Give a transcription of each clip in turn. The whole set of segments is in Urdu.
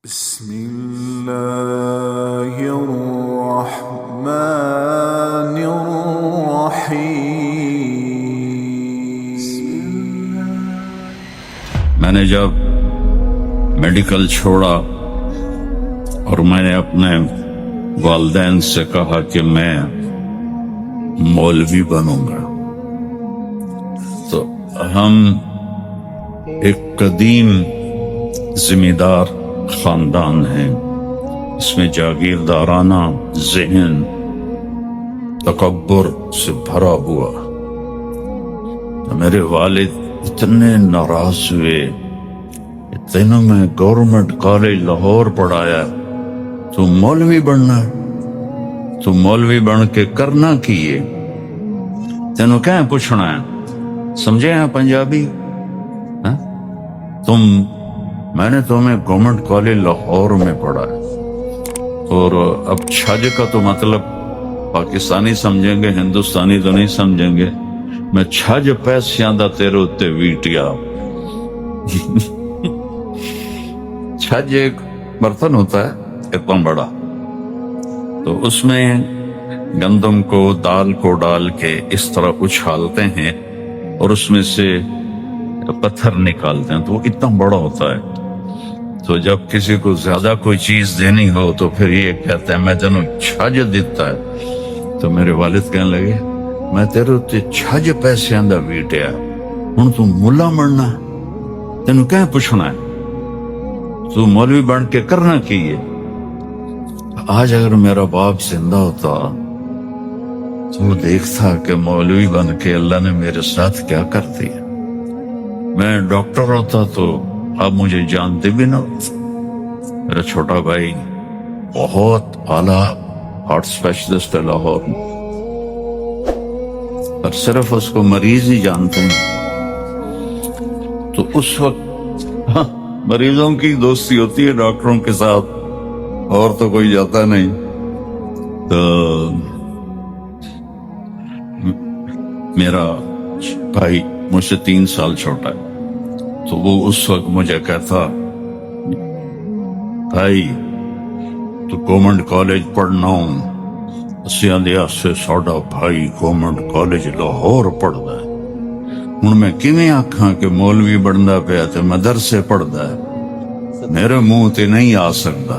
بسم الله الرحمن الرحيم. میں نے جب میڈیکل چھوڑا اور میں نے اپنے والدین سے کہا کہ میں مولوی بنوں گا، تو ہم ایک قدیم ذمہ دار خاندان ہیں، اس میں جاگیردارانہ ذہن تکبر سے بھرا ہوا. تو میرے والد اتنے ناراض ہوئے، تینوں میں گورنمنٹ کالج لاہور پڑھایا، تو مولوی بننا ہے، تو مولوی بن کے کرنا کیے، تینوں کیا پوچھنا ہے؟ سمجھے ہیں پنجابی؟ میں نے تمہیں گورنمنٹ کالج لاہور میں پڑھا ہے، اور اب چھج کا تو مطلب پاکستانی سمجھیں گے، ہندوستانی تو نہیں سمجھیں گے. میں چھج پیسیاں دا تیرے اتے ویٹیا. چھج ایک برتن ہوتا ہے اتنا بڑا، تو اس میں گندم کو دال کو ڈال کے اس طرح اچھالتے ہیں اور اس میں سے پتھر نکالتے ہیں، تو وہ اتنا بڑا ہوتا ہے. تو جب کسی کو زیادہ کوئی چیز دینی ہو تو پھر یہ کہتے ہیں میں تینوں چھج دیتا ہے. تو میرے والد کہنے لگے میں تیرے تے چھج پیسیاں دا ویٹیا، ہن تو ملا مرنا، تینوں کیا پوچھنا ہے؟ تو مولوی بن کے کرنا کیے. آج اگر میرا باپ زندہ ہوتا تو وہ دیکھتا کہ مولوی بن کے اللہ نے میرے ساتھ کیا کر دیا. میں ڈاکٹر ہوتا تو اب مجھے جانتے بھی نہ. میرا چھوٹا بھائی بہت اعلیٰ ہارٹ اسپیشلسٹ ہے لاہور میں، اور صرف اس کو مریض ہی جانتے ہیں. تو اس وقت مریضوں کی دوستی ہوتی ہے ڈاکٹروں کے ساتھ، اور تو کوئی جاتا نہیں. تو میرا بھائی مجھ سے 3 سال چھوٹا ہے، تو وہ اس وقت مجھے کہتا بھائی تو گورنمنٹ کالج پڑھنا ہوں. اسیاں دیا سے ساڈا بھائی گورنمنٹ کالج لاہور پڑھدا ہے، ہن میں کیویں آکھاں کہ مولوی بندا پیا تے مدرسے پڑھدا ہے؟ میرے منہ تے نہیں آ سکتا.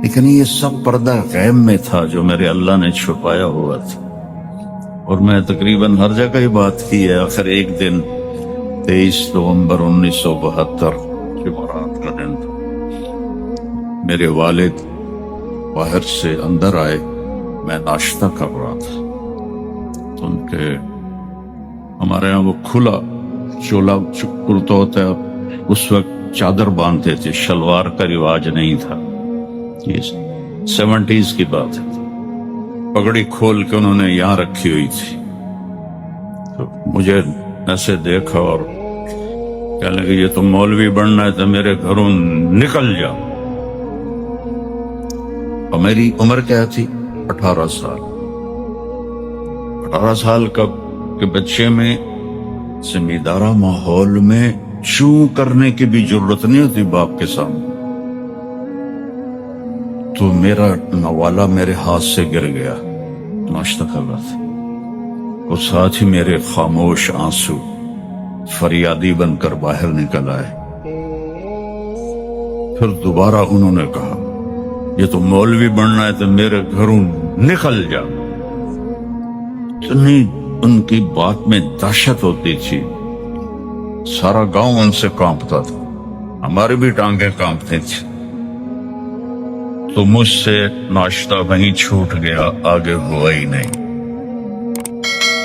لیکن یہ سب پردہ غیب میں تھا جو میرے اللہ نے چھپایا ہوا تھا، اور میں تقریباً ہر جگہ ہی بات کی ہے. آخر ایک دن 23 نومبر 1972 جمعرات کا دن تھا. میرے والد باہر سے اندر آئے، میں ناشتہ کر رہا تھا، تو ان کے ہمارے یہاں وہ کھلا چولا کرتا ہوتا ہے، اس وقت چادر باندھتے تھے، شلوار کا رواج نہیں تھا. یہ 70s کی بات ہے. پگڑی کھول کے انہوں نے یہاں رکھی ہوئی تھی، تو مجھے ایسے دیکھا اور کہنے لگے یہ تو مولوی بننا ہے تو میرے گھروں نکل جا. اور میری عمر کیا تھی؟ 18 سال. 18 سال کے بچے میں ذمہ دارہ ماحول میں چوں کرنے کی بھی ضرورت نہیں ہوتی باپ کے سامنے. تو میرا نوالا میرے ہاتھ سے گر گیا، ناشتہ کر رہا تھا، اور ساتھ ہی میرے خاموش آنسو فریادی بن کر باہر نکل آئے. پھر دوبارہ انہوں نے کہا یہ تو مولوی بننا ہے تو میرے گھروں نکل جا. اتنی ان کی بات میں دہشت ہوتی تھی، سارا گاؤں ان سے کانپتا تھا، ہماری بھی ٹانگیں کانپتی تھی. تو مجھ سے ناشتہ وہیں چھوٹ گیا، آگے ہوا ہی نہیں.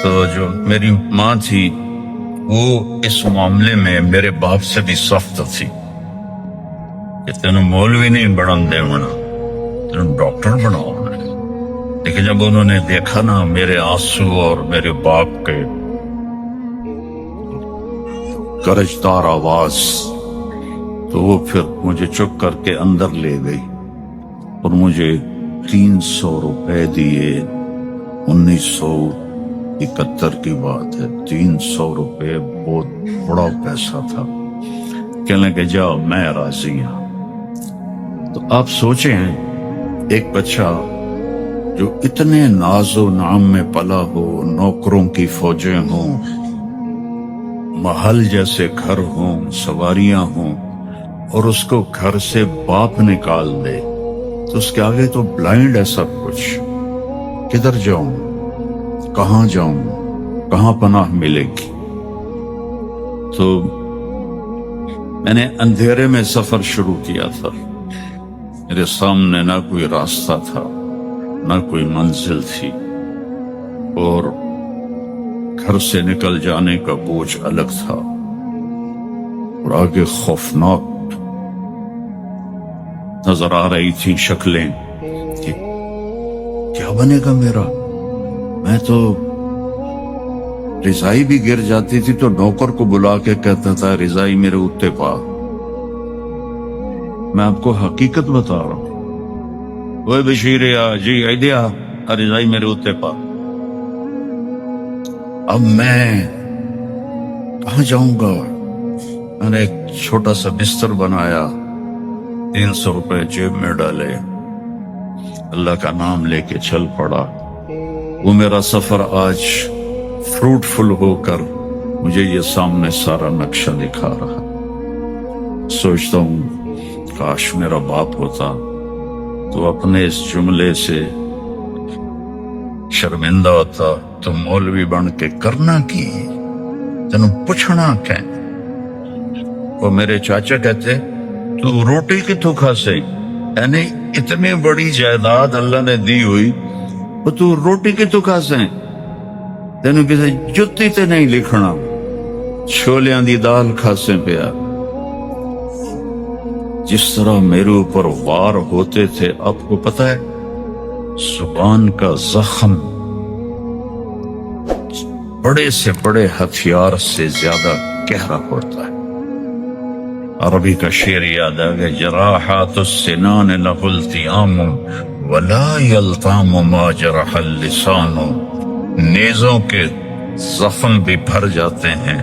تو جو میری ماں تھی وہ اس معاملے میں میرے باپ سے بھی سخت تھی کہ تینوں مولوی نہیں بنن دے منا، تینوں ڈاکٹر بناؤ. لیکن جب انہوں نے دیکھا نا میرے آنسو اور میرے باپ کے گرجدار آواز، تو وہ پھر مجھے چپ کر کے اندر لے گئی اور مجھے 300 روپے دیے. 1971 کی بات ہے. 300 روپے بہت بڑا پیسہ تھا. کہنے لگے جاؤ میں راضی ہوں. تو آپ سوچیں ایک بچہ جو اتنے ناز و نعم میں پلا ہو، نوکروں کی فوجیں ہوں، محل جیسے گھر ہوں، سواریاں ہوں، اور اس کو گھر سے باپ نکال دے تو اس کے آگے تو بلائنڈ ہے سب کچھ. کدھر جاؤں، کہاں جاؤں، کہاں پناہ ملے گی؟ تو میں نے اندھیرے میں سفر شروع کیا تھا. میرے سامنے نہ کوئی راستہ تھا، نہ کوئی منزل تھی، اور گھر سے نکل جانے کا بوجھ الگ تھا، اور آگے خوفناک نظر آ رہی تھی شکلیں کہ کیا بنے گا میرا. میں تو رضائی بھی گر جاتی تھی تو نوکر کو بلا کے کہتا تھا رضائی میرے اتے پا. میں آپ کو حقیقت بتا رہا ہوں. وہ بشیر جی ایدیا رضائی میرے اتے پا. اب میں کہاں جاؤں گا؟ میں نے ایک چھوٹا سا بستر بنایا، 300 روپے جیب میں ڈالے، اللہ کا نام لے کے چل پڑا. وہ میرا سفر آج فروٹفل ہو کر مجھے یہ سامنے سارا نقشہ دکھا رہا. سوچتا ہوں کاش میرا باپ ہوتا تو اپنے اس جملے سے شرمندہ ہوتا. تو مولوی بن کے کرنا کی، تینوں پوچھنا کہ. وہ میرے چاچا کہتے تو روٹی کتوں کھاسے، یعنی اتنی بڑی جائیداد اللہ نے دی ہوئی، وہ تو روٹی کتوں کھاسے، تینوں کسی جتی تے نہیں لکھنا، چھولیاں دی دال کھاسے پیا. جس طرح میرے اوپر وار ہوتے تھے، آپ کو پتہ ہے زبان کا زخم بڑے سے بڑے ہتھیار سے زیادہ گہرا ہوتا ہے. عربی کا شعر یاد آ گیا، جراحات السنان له التیام ولا یلطام ما جرح اللسان. نیزوں کے زخم بھی بھر جاتے ہیں،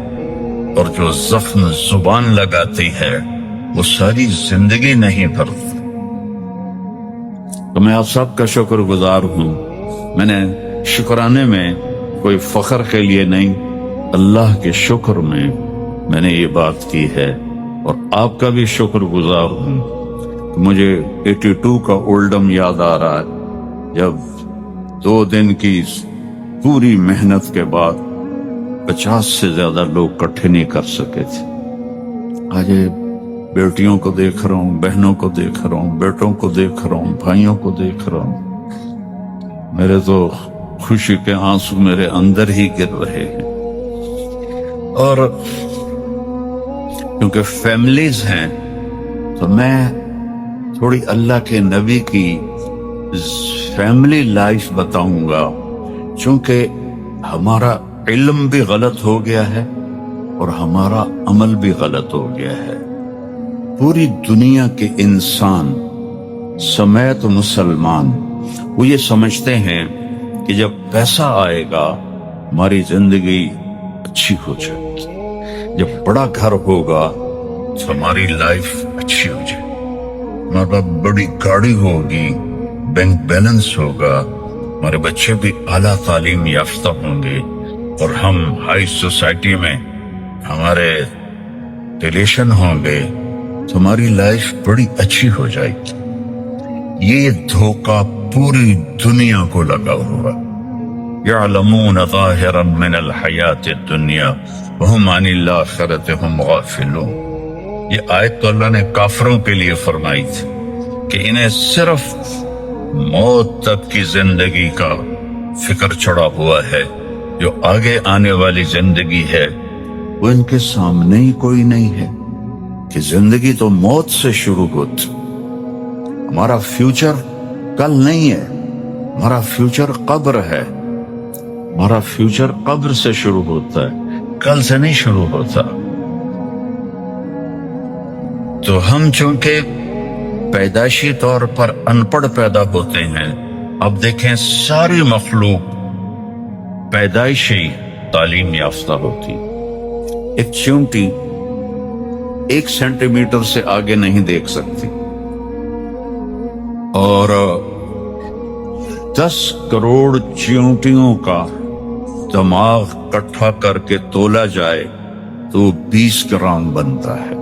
اور جو زخم زبان لگاتی ہے وہ ساری زندگی نہیں بھرتی. تو میں آپ سب کا شکر گزار ہوں. میں نے شکرانے میں کوئی فخر کے لیے نہیں، اللہ کے شکر میں نے یہ بات کی ہے، اور آپ کا بھی شکر گزار ہوں. مجھے 82 کا اولڈم یاد آ رہا ہے، جب 2 دن کی پوری محنت کے بعد 50 سے زیادہ لوگ اکٹھے نہیں کر سکے تھے. آج بیٹیوں کو دیکھ رہا ہوں، بہنوں کو دیکھ رہا ہوں، بیٹوں کو دیکھ رہا ہوں، بھائیوں کو دیکھ رہا ہوں. میرے تو خوشی کے آنسو میرے اندر ہی گر رہے ہیں. اور کیونکہ فیملیز ہیں تو میں تھوڑی اللہ کے نبی کی فیملی لائف بتاؤں گا، چونکہ ہمارا علم بھی غلط ہو گیا ہے اور ہمارا عمل بھی غلط ہو گیا ہے. پوری دنیا کے انسان سمیت مسلمان وہ یہ سمجھتے ہیں کہ جب پیسہ آئے گا ہماری زندگی اچھی ہو جائے گی، جب بڑا گھر ہوگا تو ہماری لائف اچھی ہو جائے گی، ہمارا بڑی گاڑی ہوگی، بینک بیلنس ہوگا، ہمارے بچے بھی اعلیٰ تعلیم یافتہ ہوں گے، اور ہم ہائی سوسائٹی میں ہمارے ریلیشن ہوں گے تو ہماری لائف بڑی اچھی ہو جائے گی. یہ دھوکہ پوری دنیا کو لگا ہوا. یعلمون ظاہرا من الحیات الدنیا وہم عن الآخرۃ ہم غافلون. یہ آیت تو اللہ نے کافروں کے لیے فرمائی تھی کہ انہیں صرف موت تک کی زندگی کا فکر چڑھا ہوا ہے، جو آگے آنے والی زندگی ہے وہ ان کے سامنے ہی کوئی نہیں ہے. کہ زندگی تو موت سے شروع ہوتی. ہمارا فیوچر کل نہیں ہے، ہمارا فیوچر قبر ہے. ہمارا فیوچر قبر سے شروع ہوتا ہے، کل سے نہیں شروع ہوتا. تو ہم چونکہ پیدائشی طور پر ان پڑھ پیدا ہوتے ہیں، اب دیکھیں ساری مخلوق پیدائشی تعلیم یافتہ ہوتی. ایک چونٹی 1 سینٹی میٹر سے آگے نہیں دیکھ سکتی، اور 10 کروڑ چیونٹیوں کا دماغ کٹھا کر کے تولا جائے تو 20 گرام بنتا ہے.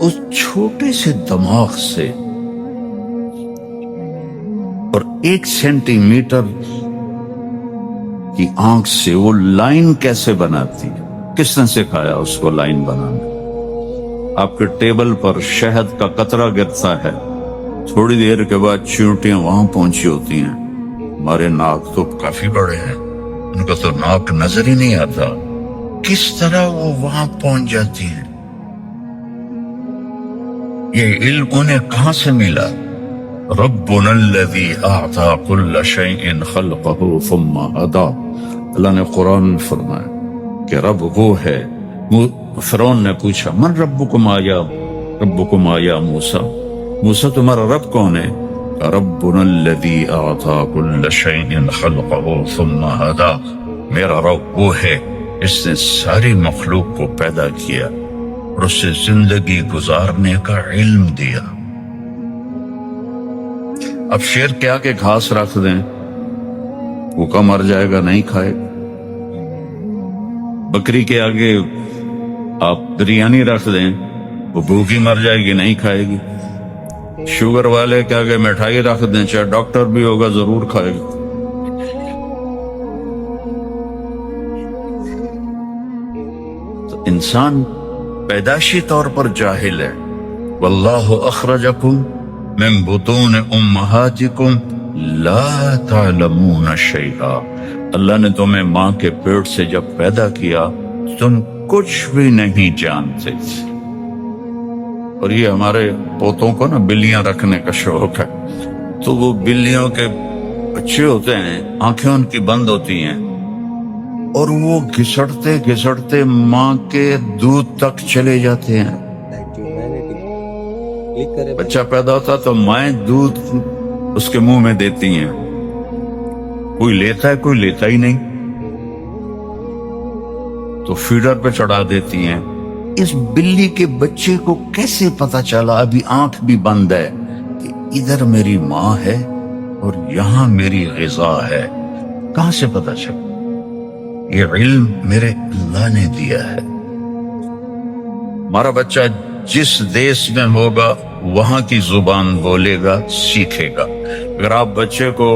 اس چھوٹے سے دماغ سے اور 1 سینٹی میٹر کی آنکھ سے وہ لائن کیسے بناتی ہے؟ کس نے سکھایا اس کو لائن بنانا؟ آپ کے ٹیبل پر شہد کا قطرہ گرتا ہے، تھوڑی دیر کے بعد چیونٹیاں وہاں پہنچی ہوتی ہیں. ہمارے ناک تو کافی بڑے ہیں، ان کو تو ناک نظر ہی نہیں آتا، کس طرح وہ وہاں پہنچ جاتی ہیں؟ یہ علم انہیں کہاں سے ملا؟ ربنا الذی اعطى كل شیء خلقه ثم هدى. اللہ نے قرآن میں فرمایا کہ رب وہ ہے. فرعون نے پوچھا من ربکم یا موسیٰ، موسیٰ تمہارا رب کون ہے؟ ربنا الذی اعطى كل شیء خلقه ثم هدى. میرا رب وہ ہے اس نے ساری مخلوق کو پیدا کیا اور اسے زندگی گزارنے کا علم دیا. اب شیر کے آگے گھاس رکھ دیں، بھوکا مر جائے گا، نہیں کھائے گا. بکری کے آگے آپ بریانی رکھ دیں، وہ بھوکی مر جائے گی، نہیں کھائے گی. شوگر والے کے آگے مٹھائی رکھ دیں، چاہے ڈاکٹر بھی ہوگا ضرور کھائے گا. تو انسان پیدائشی طور پر جاہل ہے. واللہ اخرجکم من بطون امہاتکم لا تعلمون شیئا. اللہ نے تمہیں ماں کے پیٹ سے جب پیدا کیا تم کچھ بھی نہیں جانتے تھے. اور یہ ہمارے پوتوں کو نا بلیاں رکھنے کا شوق ہے، تو وہ بلیوں کے بچے ہوتے ہیں، آنکھیں ان کی بند ہوتی ہیں اور وہ گھسڑتے گھسڑتے ماں کے دودھ تک چلے جاتے ہیں. بچہ پیدا ہوتا تو مائیں دودھ اس کے منہ میں دیتی ہیں، کوئی لیتا ہے کوئی لیتا ہی نہیں، تو فیڈر پہ چڑھا دیتی ہیں. اس بلی کے بچے کو کیسے پتا چلا، ابھی آنکھ بھی بند ہے، کہ ادھر میری ماں ہے اور یہاں میری غذا ہے؟ کہاں سے پتا چلا؟ یہ علم میرے اللہ نے دیا ہے. ہمارا بچہ جس دیش میں ہوگا وہاں کی زبان بولے گا، سیکھے گا. اگر آپ بچے کو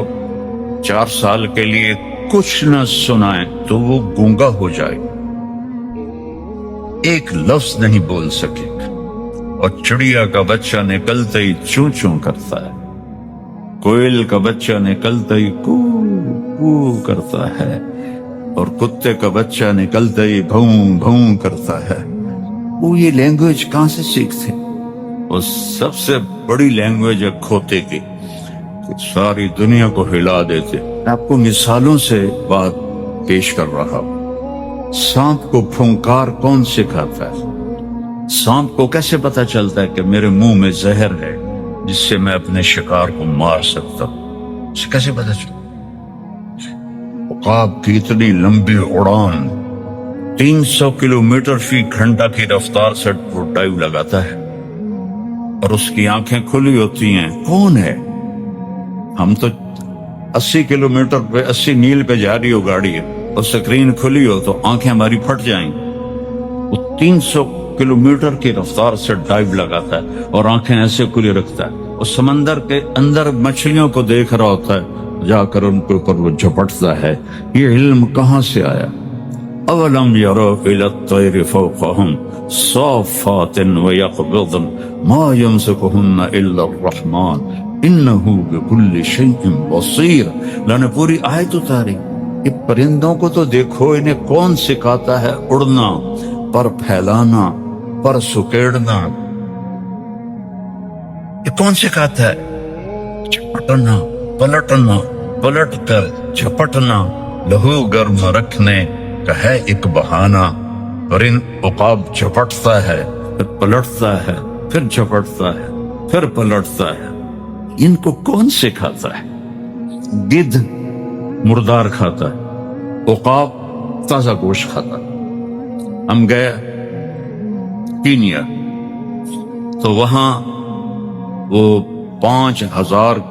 4 سال کے لیے کچھ نہ سنائیں تو وہ گونگا ہو جائے گا، ایک لفظ نہیں بول سکے گا. اور چڑیا کا بچہ نکلتے ہی چوں چوں کرتا ہے، کوئل کا بچہ نکلتے ہی کو کو کرتا ہے، اور کتے کا بچہ نکلتے ہی بھوں بھوں کرتا ہے. وہ یہ لینگویج کہاں سے سیکھتے؟ وہ سب سے بڑی لینگویج ہے کھوتے کی، ساری دنیا کو ہلا دیتے. آپ کو مثالوں سے بات پیش کر رہا ہوں. سانپ کو پھنکار کون سکھاتا ہے؟ سانپ کو کیسے پتا چلتا ہے کہ میرے منہ میں زہر ہے جس سے میں اپنے شکار کو مار سکتا ہوں؟ اسے کیسے پتا چلتا؟ عقاب کی اتنی لمبی اڑان، 300 کلومیٹر فی گھنٹہ کی رفتار سے وہ ڈائیو لگاتا ہے اور اس کی آنکھیں کھلی ہوتی ہیں. کون ہے؟ ہم تو 80 کلومیٹر پہ 80 میل پہ جا رہی ہو گاڑی ہے اور سکرین کھلی ہو تو آنکھیں ہماری پھٹ جائیں. وہ 300 کلومیٹر کی رفتار سے ڈائیو لگاتا ہے اور آنکھیں ایسے کھلی رکھتا ہے، اور سمندر کے اندر مچھلیوں کو دیکھ رہا ہوتا ہے، جا کر ان کے اوپر وہ جھپٹتا ہے. یہ علم کہاں سے آیا؟ اولم يروا الى الطير فوقهم صافات ويقبضن ما يمسكهن الا الرحمن انه بكل شيء بصير. اللہ نے پوری آیت اتاری. یہ پرندوں کو تو دیکھو، انہیں کون سکھاتا ہے اڑنا، پر پھیلانا، پر سکیڑنا؟ یہ کون سکھاتا ہے؟ جھپٹنا، پلٹنا، پلٹ کر جھپٹنا، لہو گرم رکھنے کا ہے ایک بہانہ. پرند عقاب جھپٹتا ہے، پھر پلٹتا ہے، پھر جھپٹتا ہے، پھر پلٹتا ہے. ان کو کون سکھاتا ہے؟ گدھ مردار کھاتا ہے، عقاب تازہ گوشت کھاتا ہے. ہم گئے کینیا تو وہاں وہ 5000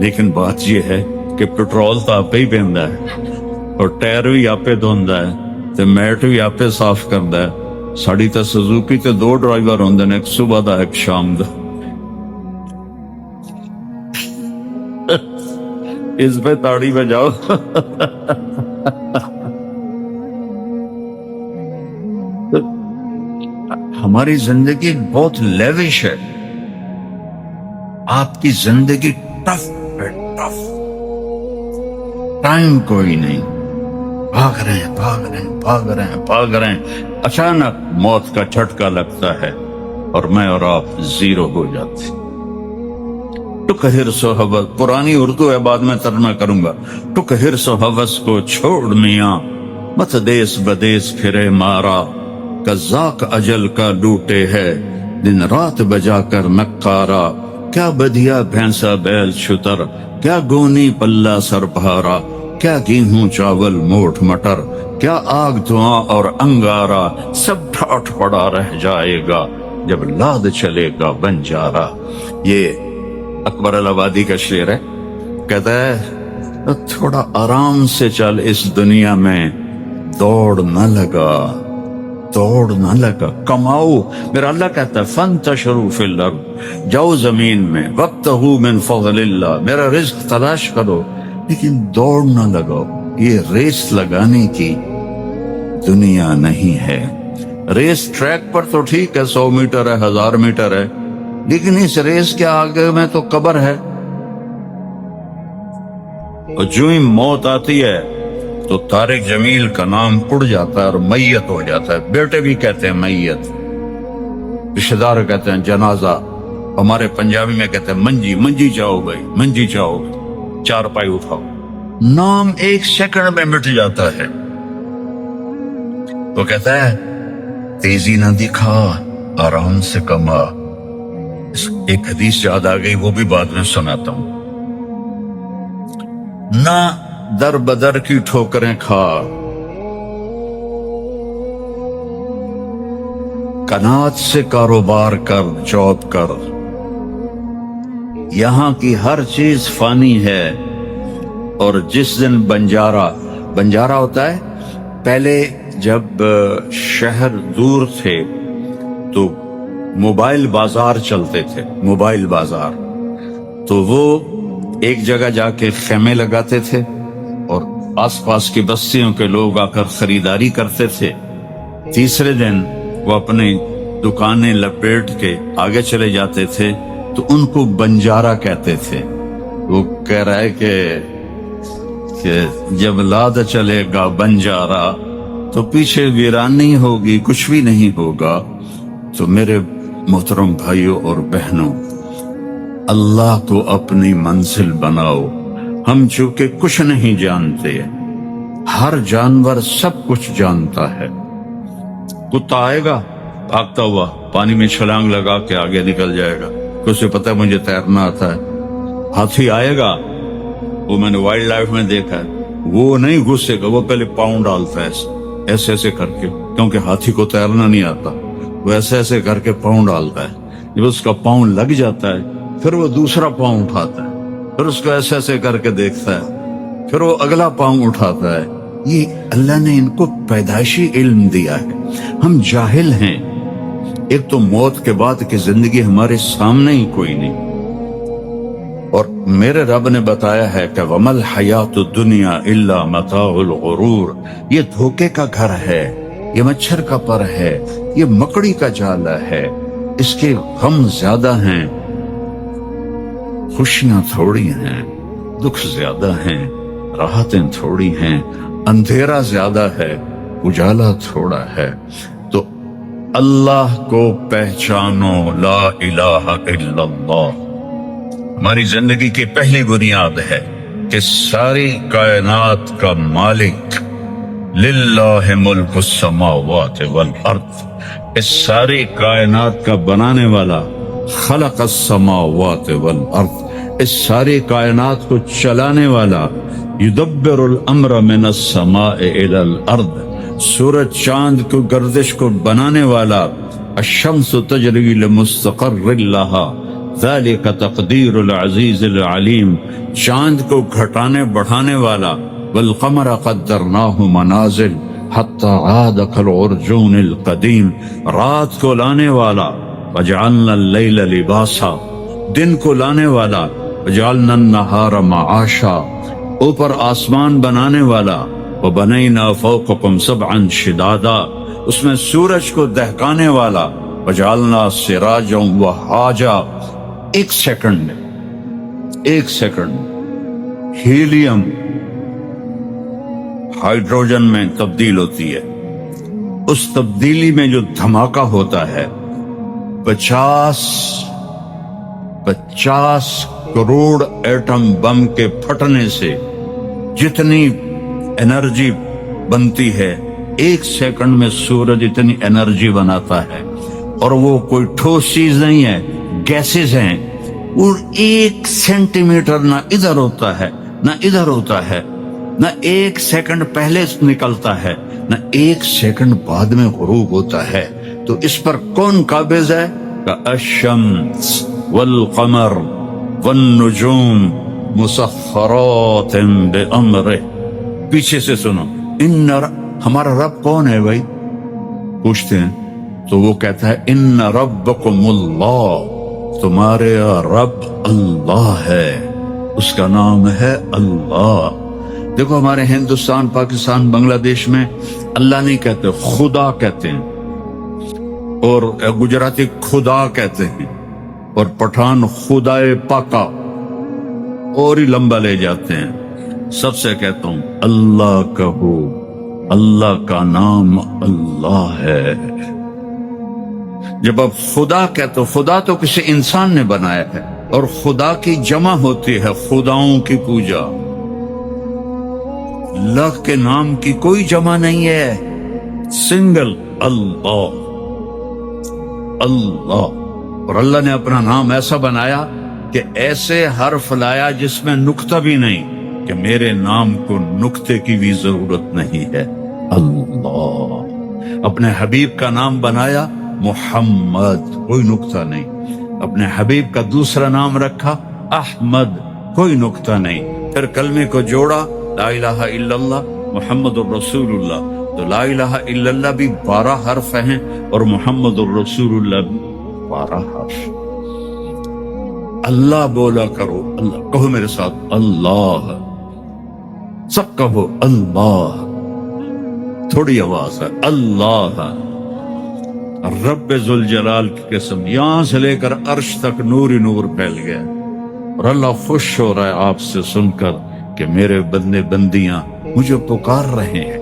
لیکن بات یہ ہے کہ پیٹرول تو آپ ہی پیندا ہے اور ٹائر بھی آپ دھوندا ہے تے میٹ بھی آپ صاف کردا ہے. ساڑی تے سزوکی تے 2 ڈرائیور ہوندے نے, ایک صبح دا ایک شام دا. اس پہ تاڑی بجاؤ. ہماری زندگی بہت لیوش ہے, آپ کی زندگی ٹف ہے, ٹف. ٹائم کوئی نہیں, بھاگ رہے ہیں بھاگ رہے ہیں بھاگ رہے ہیں بھاگ رہے ہیں. اچانک موت کا جھٹکا لگتا ہے اور میں اور آپ زیرو ہو جاتے. ٹک ہرس و حوث, پرانی اردو ہے, بعد میں ترجمہ کروں گا. ٹک ہرس و حوث کو چھوڑ میاں, مت دیس بدیس پھرے مارا. قزاق اجل کا لوٹے ہے, دن رات بجا کر نکارا. کیا بدیا بھینسا بیل چھتر, کیا گونی پلہ سر بھارا. کیا گیہوں چاول موٹ مٹر, کیا آگ دھواں اور انگارا. سب ٹھاٹھ پڑا رہ جائے گا جب لاد چلے گا بنجارا. یہ اکبر الآبادی کا شعر ہے. کہتا ہے تھوڑا آرام سے چل اس دنیا میں, دوڑ نہ لگا دوڑ نہ لگا. کماؤ, میرا اللہ کہتا ہے فانتشروا فی الارض, جاؤ زمین میں, وابتغوا من فضل اللہ, میرا رزق تلاش کرو, لیکن دوڑ نہ لگاؤ. یہ ریس لگانے کی دنیا نہیں ہے. ریس ٹریک پر تو ٹھیک ہے, 100 میٹر ہے, 1000 میٹر ہے, لیکن اس ریس کے آگے میں تو قبر ہے. اور جو ہی موت آتی ہے تو طارق جمیل کا نام اڑ جاتا ہے اور میت ہو جاتا ہے. بیٹے بھی کہتے ہیں میت, رشتہ دار کہتے ہیں جنازہ, ہمارے پنجابی میں کہتے ہیں منجی. منجی چاہو بھائی, منجی چاہو, 4 پائی اٹھاؤ. نام 1 سیکنڈ میں مٹ جاتا ہے. وہ کہتا ہے تیزی نہ دکھا, آرام سے کما. ایک حدیث یاد آ گئی, وہ بھی بعد میں سناتا ہوں. نہ در بدر کی ٹھوکریں کھا, قناعت سے کاروبار کر, جاب کر. یہاں کی ہر چیز فانی ہے. اور جس دن بنجارہ ہوتا ہے, پہلے جب شہر دور تھے تو موبائل بازار چلتے تھے, موبائل بازار. تو وہ ایک جگہ جا کے خیمے لگاتے تھے اور آس پاس کی بستیوں کے لوگ آ کر خریداری کرتے تھے. تیسرے دن وہ اپنی دکانیں لپیٹ کے آگے چلے جاتے تھے, تو ان کو بنجارہ کہتے تھے. وہ کہہ رہا ہے کہ جب لاد چلے گا بنجارہ تو پیچھے ویرانی ہوگی, کچھ بھی نہیں ہوگا. تو میرے محترم بھائیوں اور بہنوں, اللہ کو اپنی منزل بناؤ. ہم چونکہ کچھ نہیں جانتے, ہر جانور سب کچھ جانتا ہے. کتا آئے گا بھاگتا ہوا, پانی میں چھلانگ لگا کے آگے نکل جائے گا, اسے پتہ ہے مجھے تیرنا آتا ہے. ہاتھی آئے گا, وہ میں نے وائلڈ لائف میں دیکھا ہے, وہ نہیں گھسے گا, وہ پہلے پاؤں ڈالتا ہے ایسے ایسے کر کے, کیونکہ ہاتھی کو تیرنا نہیں آتا. وہ ایسے ایسے کر کے پاؤں ڈالتا ہے. جب اس کا پاؤں لگ جاتا ہے پھر وہ دوسرا پاؤں اٹھاتا ہے, پھر اس کو ایسے ایسے کر کے دیکھتا ہے, پھر وہ اگلا پاؤں اٹھاتا ہے. یہ اللہ نے ان کو پیدائشی علم دیا ہے, ہم جاہل ہیں. ایک تو موت کے بعد کی زندگی ہمارے سامنے ہی کوئی نہیں. اور میرے رب نے بتایا ہے کہ وَمَا الْحَيَاةُ الدُّنْيَا إِلَّا مَتَاعُ الْغُرُورِ, یہ دھوکے کا گھر ہے, یہ مچھر کا پر ہے, یہ مکڑی کا جالا ہے. اس کے غم زیادہ ہیں, خوشیاں تھوڑی ہیں, دکھ زیادہ ہیں, راحتیں تھوڑی ہیں, اندھیرا زیادہ ہے, اجالا تھوڑا ہے. تو اللہ کو پہچانو, لا الہ الا اللہ. ہماری زندگی کی پہلی بنیاد ہے کہ ساری کائنات کا مالک للہ ملک السماوات والارض, اس ساری کائنات کا بنانے والا خلق السماوات والارض, اس ساری کائنات کو چلانے والا یدبر الامر من السماء الى الارض, سورج چاند کو گردش کو بنانے والا الشمس تجری لمستقر لہا, ذالک تقدیر العزیز العلیم، چاند کو گھٹانے بڑھانے والا، والقمر قدرناہ منازل حتی عاد کالعرجون القدیم، رات کو لانے والا، وجعلنا اللیل لباسا، دن کو لانے والا، وجعلنا النہار معاشا، اوپر آسمان بنانے والا، وبنینا فوقکم سبعا شدادا، اس میں سورج کو دہکانے والا، وجعلنا سراجا وہاجا۔ ایک سیکنڈ ہیلیم ہائیڈروجن میں تبدیل ہوتی ہے، اس تبدیلی میں جو دھماکہ ہوتا ہے 50 کروڑ ایٹم بم کے پھٹنے سے جتنی انرجی بنتی ہے، ایک سیکنڈ میں سورج اتنی انرجی بناتا ہے، اور وہ کوئی ٹھوس چیز نہیں ہے، گیسز ہیں، اور 1 سینٹی میٹر نہ ادھر ہوتا ہے نہ ادھر ہوتا ہے، نہ 1 سیکنڈ پہلے نکلتا ہے نہ 1 سیکنڈ بعد میں غروب ہوتا ہے۔ تو اس پر کون قابض ہے؟ الشمس والقمر والنجوم مسخرات بامرہ۔ پیچھے سے سنو، ہمارا رب کون ہے بھائی؟ پوچھتے ہیں تو وہ کہتا ہے ان ربکم اللہ، تمہارے رب اللہ ہے، اس کا نام ہے اللہ۔ دیکھو ہمارے ہندوستان، پاکستان، بنگلہ دیش میں اللہ نہیں کہتے، خدا کہتے ہیں، اور گجراتی خدا کہتے ہیں، اور پٹھان خدائے پاکا، اور ہی لمبا لے جاتے ہیں۔ سب سے کہتا ہوں اللہ کہو، اللہ کا نام اللہ ہے۔ جب آپ خدا کہتے ہو، خدا تو کسی انسان نے بنایا ہے، اور خدا کی جمع ہوتی ہے خداؤں کی پوجا۔ اللہ کے نام کی کوئی جمع نہیں ہے، سنگل اللہ، اللہ۔ اور اللہ نے اپنا نام ایسا بنایا کہ ایسے حرف لایا جس میں نقطہ بھی نہیں، کہ میرے نام کو نقطے کی بھی ضرورت نہیں ہے، اللہ۔ اپنے حبیب کا نام بنایا محمد، کوئی نقطہ نہیں۔ اپنے حبیب کا دوسرا نام رکھا احمد، کوئی نقطہ نہیں۔ پھر کلمے کو جوڑا، لا الہ الا اللہ محمد الرسول اللہ، تو لا الہ الا اللہ بھی 12 حرف ہیں، اور محمد الرسول اللہ بھی 12 حرف۔ اللہ بولا کرو، اللہ کہو میرے ساتھ، اللہ، سب کہو اللہ، تھوڑی آواز ہے، اللہ۔ رب ذوالجلال کی قسم، یہاں سے لے کر عرش تک نور ہی نور پھیل گیا، اور اللہ خوش ہو رہا ہے آپ سے سن کر کہ میرے بندے بندیاں مجھے پکار رہے ہیں۔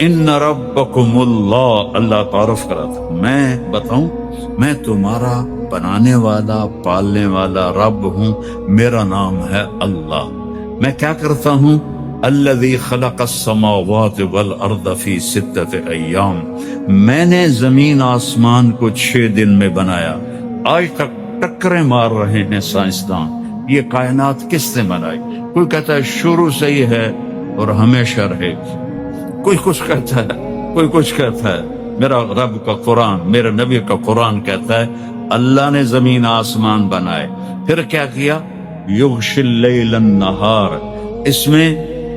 ان ربکم اللہ، اللہ تعارف کرا تھا، میں بتاؤں، میں تمہارا بنانے والا، پالنے والا رب ہوں، میرا نام ہے اللہ۔ میں کیا کرتا ہوں؟ الذی خلق السماوات والارض فی 6 ایام، میں نے زمین آسمان کو 6 دن میں بنایا۔ آج تک ٹکریں مار رہے ہیں سائنسدان، یہ کائنات کس نے بنائی؟ کوئی کہتا ہے شروع سے ہی ہے اور ہمیشہ رہے گی، کوئی کچھ کہتا ہے، کوئی کچھ کہتا ہے۔ میرا رب کا قرآن، میرے نبی کا قرآن کہتا ہے اللہ نے زمین آسمان بنائے، پھر کیا کیا؟ یغشی اللیل النہار، اس میں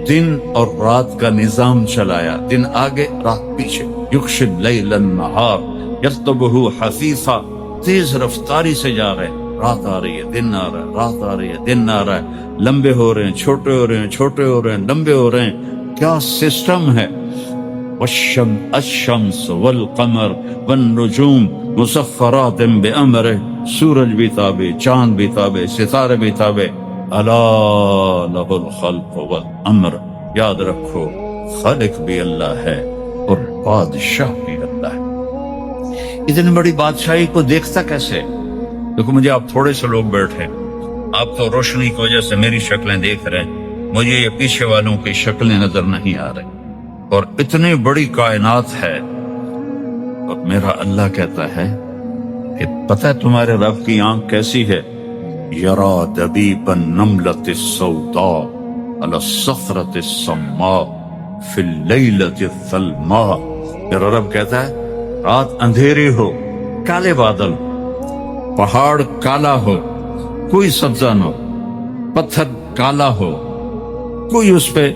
دن اور رات کا نظام چلایا، دن آگے رات پیچھے۔ یغشی اللیل النہار یطلبہ حثیثا، تیز رفتاری سے جا رہے، رات آ رہی ہے دن آ رہا ہے، رات آ رہی ہے دن آ رہا ہے، لمبے ہو رہے ہیں چھوٹے ہو رہے ہیں، چھوٹے ہو رہے ہیں لمبے ہو رہے ہیں، کیا سسٹم ہے۔ الشمس والقمر والنجوم مسخرات بامرہ، سورج بھی تابع، چاند بھی تابع، ستارے بھی تابع۔ الا لہ الخلق والامر، یاد رکھو خالق بھی اللہ ہے اور بادشاہ بھی اللہ ہے۔ اتنی بڑی بادشاہی کو دیکھتا کیسے؟ دیکھو مجھے آپ تھوڑے سے لوگ بیٹھے، آپ تو روشنی کی وجہ سے میری شکلیں دیکھ رہے ہیں، مجھے یہ پیچھے والوں کی شکلیں نظر نہیں آ رہی، اور اتنی بڑی کائنات ہے، اور میرا اللہ کہتا ہے کہ پتہ ہے تمہارے رب کی آنکھ کیسی ہے؟ یرا دبیب النملۃ السوداء علی الصخرۃ السماء فی اللیلۃ الظلماء۔ میرا رب کہتا ہے رات اندھیری ہو، کالے بادل، پہاڑ کالا ہو کوئی سبزہ نہ ہو، پتھر کالا ہو کوئی اس پہ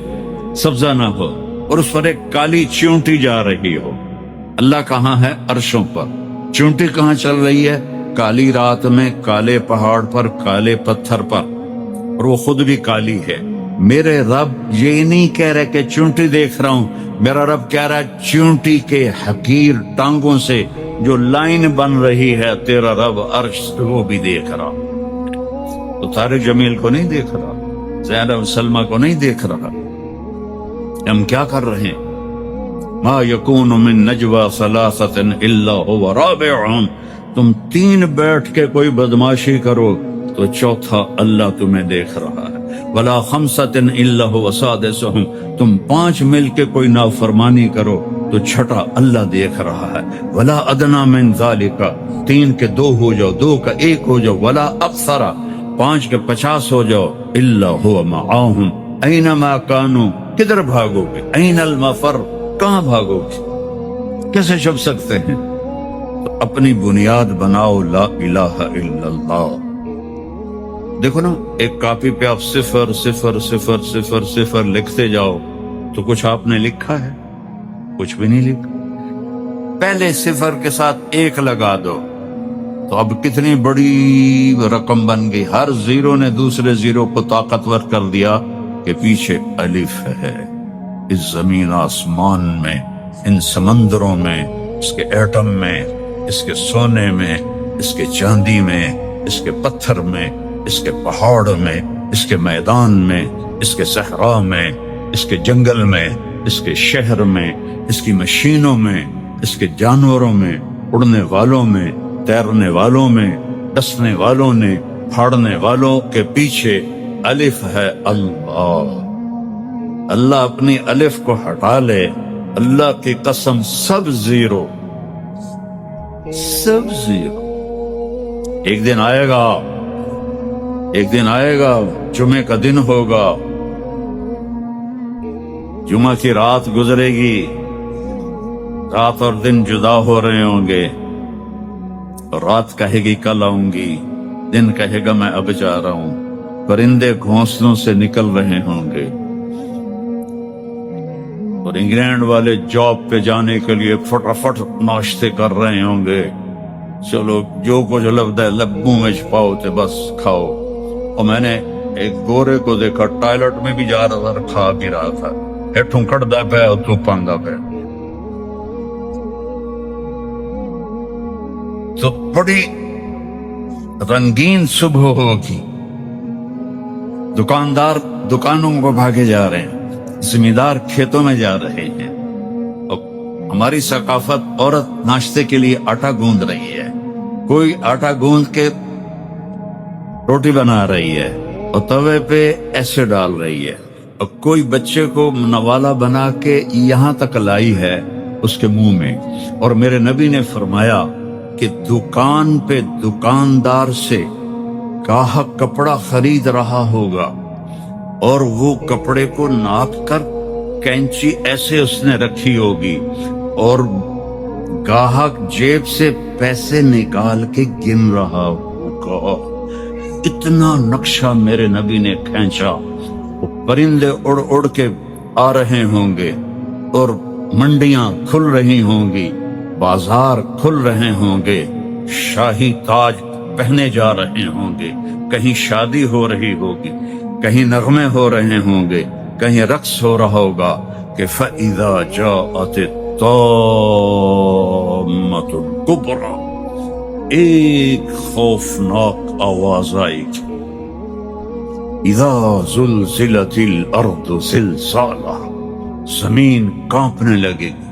سبزہ نہ ہو، اور اس پر ایک کالی چیونٹی جا رہی ہو، اللہ کہاں ہے؟ عرشوں پر۔ چیونٹی کہاں چل رہی ہے؟ کالی رات میں کالے پہاڑ پر کالے پتھر پر، اور وہ خود بھی کالی ہے۔ میرے رب یہ نہیں کہہ رہے کہ چیونٹی دیکھ رہا ہوں، میرا رب کہہ رہا ہے چیونٹی کے حقیر ٹانگوں سے جو لائن بن رہی ہے تیرا رب عرش سے وہ بھی دیکھ رہا۔ تو طارق جمیل کو نہیں دیکھ رہا، زینب سلمہ کو نہیں دیکھ رہا، ہم کیا کر رہے ہیں؟ ما یکون من نجوى ثلاثة الا هو رابعهم، تم تین بیٹھ کے کوئی بدماشی کرو تو چوتھا اللہ تمہیں دیکھ رہا ہے، ولا خمسة الا هو سادسهم، تم پانچ مل کے کوئی نافرمانی کرو تو چھٹا اللہ دیکھ رہا ہے، ولا ادنى من ذلك، تین کے دو ہو جاؤ، دو کا ایک ہو جاؤ، ولا اکثر، پانچ کے 50 ہو جاؤ، الا هو معاهم اینما کانوا، کدھر بھاگو گے؟ این المفر، کہاں بھاگو گے؟ کیسے چھپ سکتے ہیں؟ تو اپنی بنیاد بناؤ لا الہ الا اللہ۔ دیکھو نا، ایک کاپی پہ آپ 0 0 0 0 0 لکھتے جاؤ تو کچھ آپ نے لکھا ہے؟ کچھ بھی نہیں لکھا۔ پہلے 0 کے ساتھ 1 لگا دو تو اب کتنی بڑی رقم بن گئی، ہر زیرو نے دوسرے زیرو کو طاقتور کر دیا کہ پیچھے الف ہے۔ اس زمین آسمان میں، ان سمندروں میں، اس کے ایٹم میں، اس کے سونے میں، اس کے چاندی میں، اس کے پتھر میں، اس کے پہاڑ میں، اس کے میدان میں، اس کے صحرا میں، اس کے جنگل میں، اس کے شہر میں، اس کی مشینوں میں، اس کے جانوروں میں، اڑنے والوں میں، تیرنے والوں میں، ڈسنے والوں نے، پھاڑنے والوں کے پیچھے الف ہے اللہ۔ اللہ اپنی الف کو ہٹا لے، اللہ کی قسم سب زیرو، سب زیرو۔ ایک دن آئے گا، ایک دن آئے گا، جمعے کا دن ہوگا، جمعہ کی رات گزرے گی، رات اور دن جدا ہو رہے ہوں گے، رات کہے گی کل آؤں گی، دن کہے گا میں اب جا رہا ہوں، پرندے گھونسلوں سے نکل رہے ہوں گے، اور انگلینڈ والے جاب پہ جانے کے لیے فٹافٹ ناشتے کر رہے ہوں گے، چلو جو کچھ لبدا ہے لبوں میں چھپاؤ تے بس کھاؤ۔ اور میں نے ایک گورے کو دیکھا ٹائلٹ میں بھی جا رہا تھا، کھا بھی رہا تھا، ہیٹھوں کٹدا پہ اور تو پاندا پہ۔ تو بڑی رنگین صبح ہوگی، دکاندار دکانوں کو بھاگے جا رہے ہیں، زمیندار کھیتوں میں جا رہے ہیں، اور ہماری ثقافت عورت ناشتے کے لیے آٹا گوندھ رہی ہے، کوئی آٹا گوندھ کے روٹی بنا رہی ہے اور توے پہ ایسے ڈال رہی ہے، اور کوئی بچے کو نوالا بنا کے یہاں تک لائی ہے اس کے منہ میں۔ اور میرے نبی نے فرمایا کہ دکان پہ دکاندار سے گاہک کپڑا خرید رہا ہوگا اور وہ کپڑے کو ناپ کر کینچی ایسے اس نے رکھی ہوگی، اور گاہک جیب سے پیسے نکال کے گن رہا ہوگا۔ اتنا نقشہ میرے نبی نے کھینچا۔ وہ پرندے اڑ اڑ کے آ رہے ہوں گے، اور منڈیاں کھل رہی ہوں گی، بازار کھل رہے ہوں گے، شاہی تاج پہنے جا رہے ہوں گے، کہیں شادی ہو رہی ہوگی، کہیں نغمے ہو رہے ہوں گے، کہیں رقص ہو رہا ہوگا کہ فَإِذَا جَاءَتِ الطَّامَّةُ الْكُبْرَى، ایک خوفناک آواز آئے گی، اِذَا زُلْزِلَتِ الْأَرْضُ زِلْزَالَهَا، زمین کانپنے لگے گی،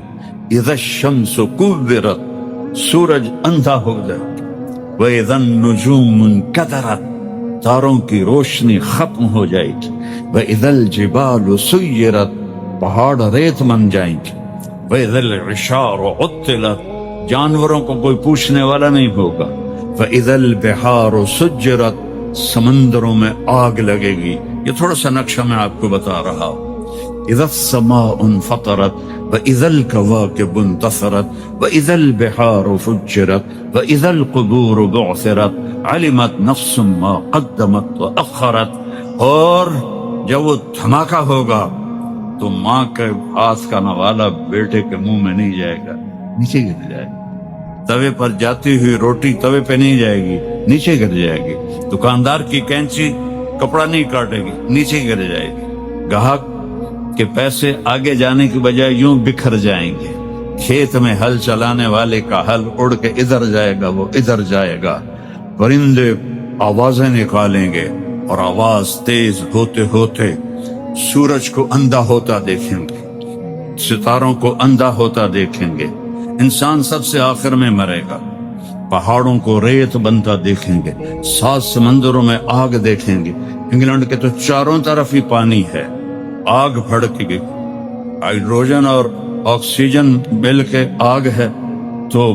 اِذَا الشَّمْسُ كُوِّرَتْ، سورج اندھا ہو جائے گا، وَإِذَا النُّجُومُ انْكَدَرَتْ، تاروں کی روشنی ختم ہو جائے گی، وَإِذَا الْجِبَالُ سُيِّرَتْ، پہاڑ ریت بن جائیں گے، وَإِذَا الْعِشَارُ عُطِّلَتْ، جانوروں کو کوئی پوچھنے والا نہیں ہوگا، وَإِذَا الْبِحَارُ سُجِّرَتْ، سمندروں میں آگ لگے گی۔ یہ تھوڑا سا نقشہ میں آپ کو بتا رہا ہوں۔ اذا السماء انفطرت واذا الكواكب انتثرت واذا البحار فجرت واذا القبور بعثرت علمت نفس ما قدمت واخرت. اور جب وہ دھماکہ ہوگا تو ماں کے ہاتھ کا نوالا بیٹے کے منہ میں نہیں جائے گا، نیچے گر جائے گا. توے پر جاتی ہوئی روٹی توے پہ نہیں جائے گی، نیچے گر جائے گی. دکاندار کی کینچی کپڑا نہیں کاٹے گی، نیچے گر جائے گی. گاہک کے پیسے آگے جانے کی بجائے یوں بکھر جائیں گے. کھیت میں ہل چلانے والے کا ہل اڑ کے ادھر جائے گا، وہ ادھر جائے گا. پرندے آوازیں نکالیں گے اور آواز تیز ہوتے ہوتے سورج کو اندھا ہوتا دیکھیں گے، ستاروں کو اندھا ہوتا دیکھیں گے. انسان سب سے آخر میں مرے گا. پہاڑوں کو ریت بنتا دیکھیں گے، 7 سمندروں میں آگ دیکھیں گے. انگلینڈ کے تو چاروں طرف ہی پانی ہے، آگ بھڑک گئی. ہائیڈروجن اور آکسیجن مل کے آگ ہے تو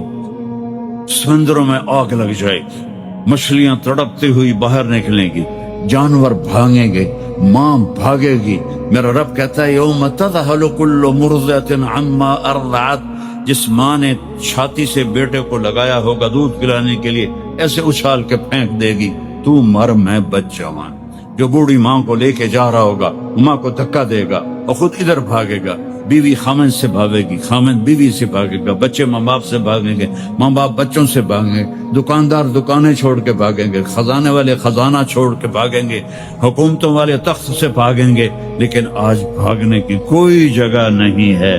سمندروں میں آگ لگ جائے گی. مچھلیاں تڑپتی ہوئی باہر نکلیں گی، جانور بھاگیں گے، ماں بھاگے گی. میرا رب کہتا ہے یوم تذہل کل مرضعۃ عما ارضعت. جس ماں نے چھاتی سے بیٹے کو لگایا ہوگا دودھ پلانے کے لیے، ایسے اچھال کے پھینک دے گی تو مر میں بچ جاواں. جو بوڑھی ماں کو لے کے جا رہا ہوگا ماں کو دھکا دے گا اور خود ادھر بھاگے گا. بیوی خامن سے بھاگے گی، خامن بیوی سے بھاگے گا، بچے ماں باپ سے بھاگیں گے، ماں باپ بچوں سے بھاگیں گے، دکاندار دکانیں چھوڑ کے بھاگیں گے، خزانے والے خزانہ چھوڑ کے بھاگیں گے، حکومتوں والے تخت سے بھاگیں گے. لیکن آج بھاگنے کی کوئی جگہ نہیں ہے.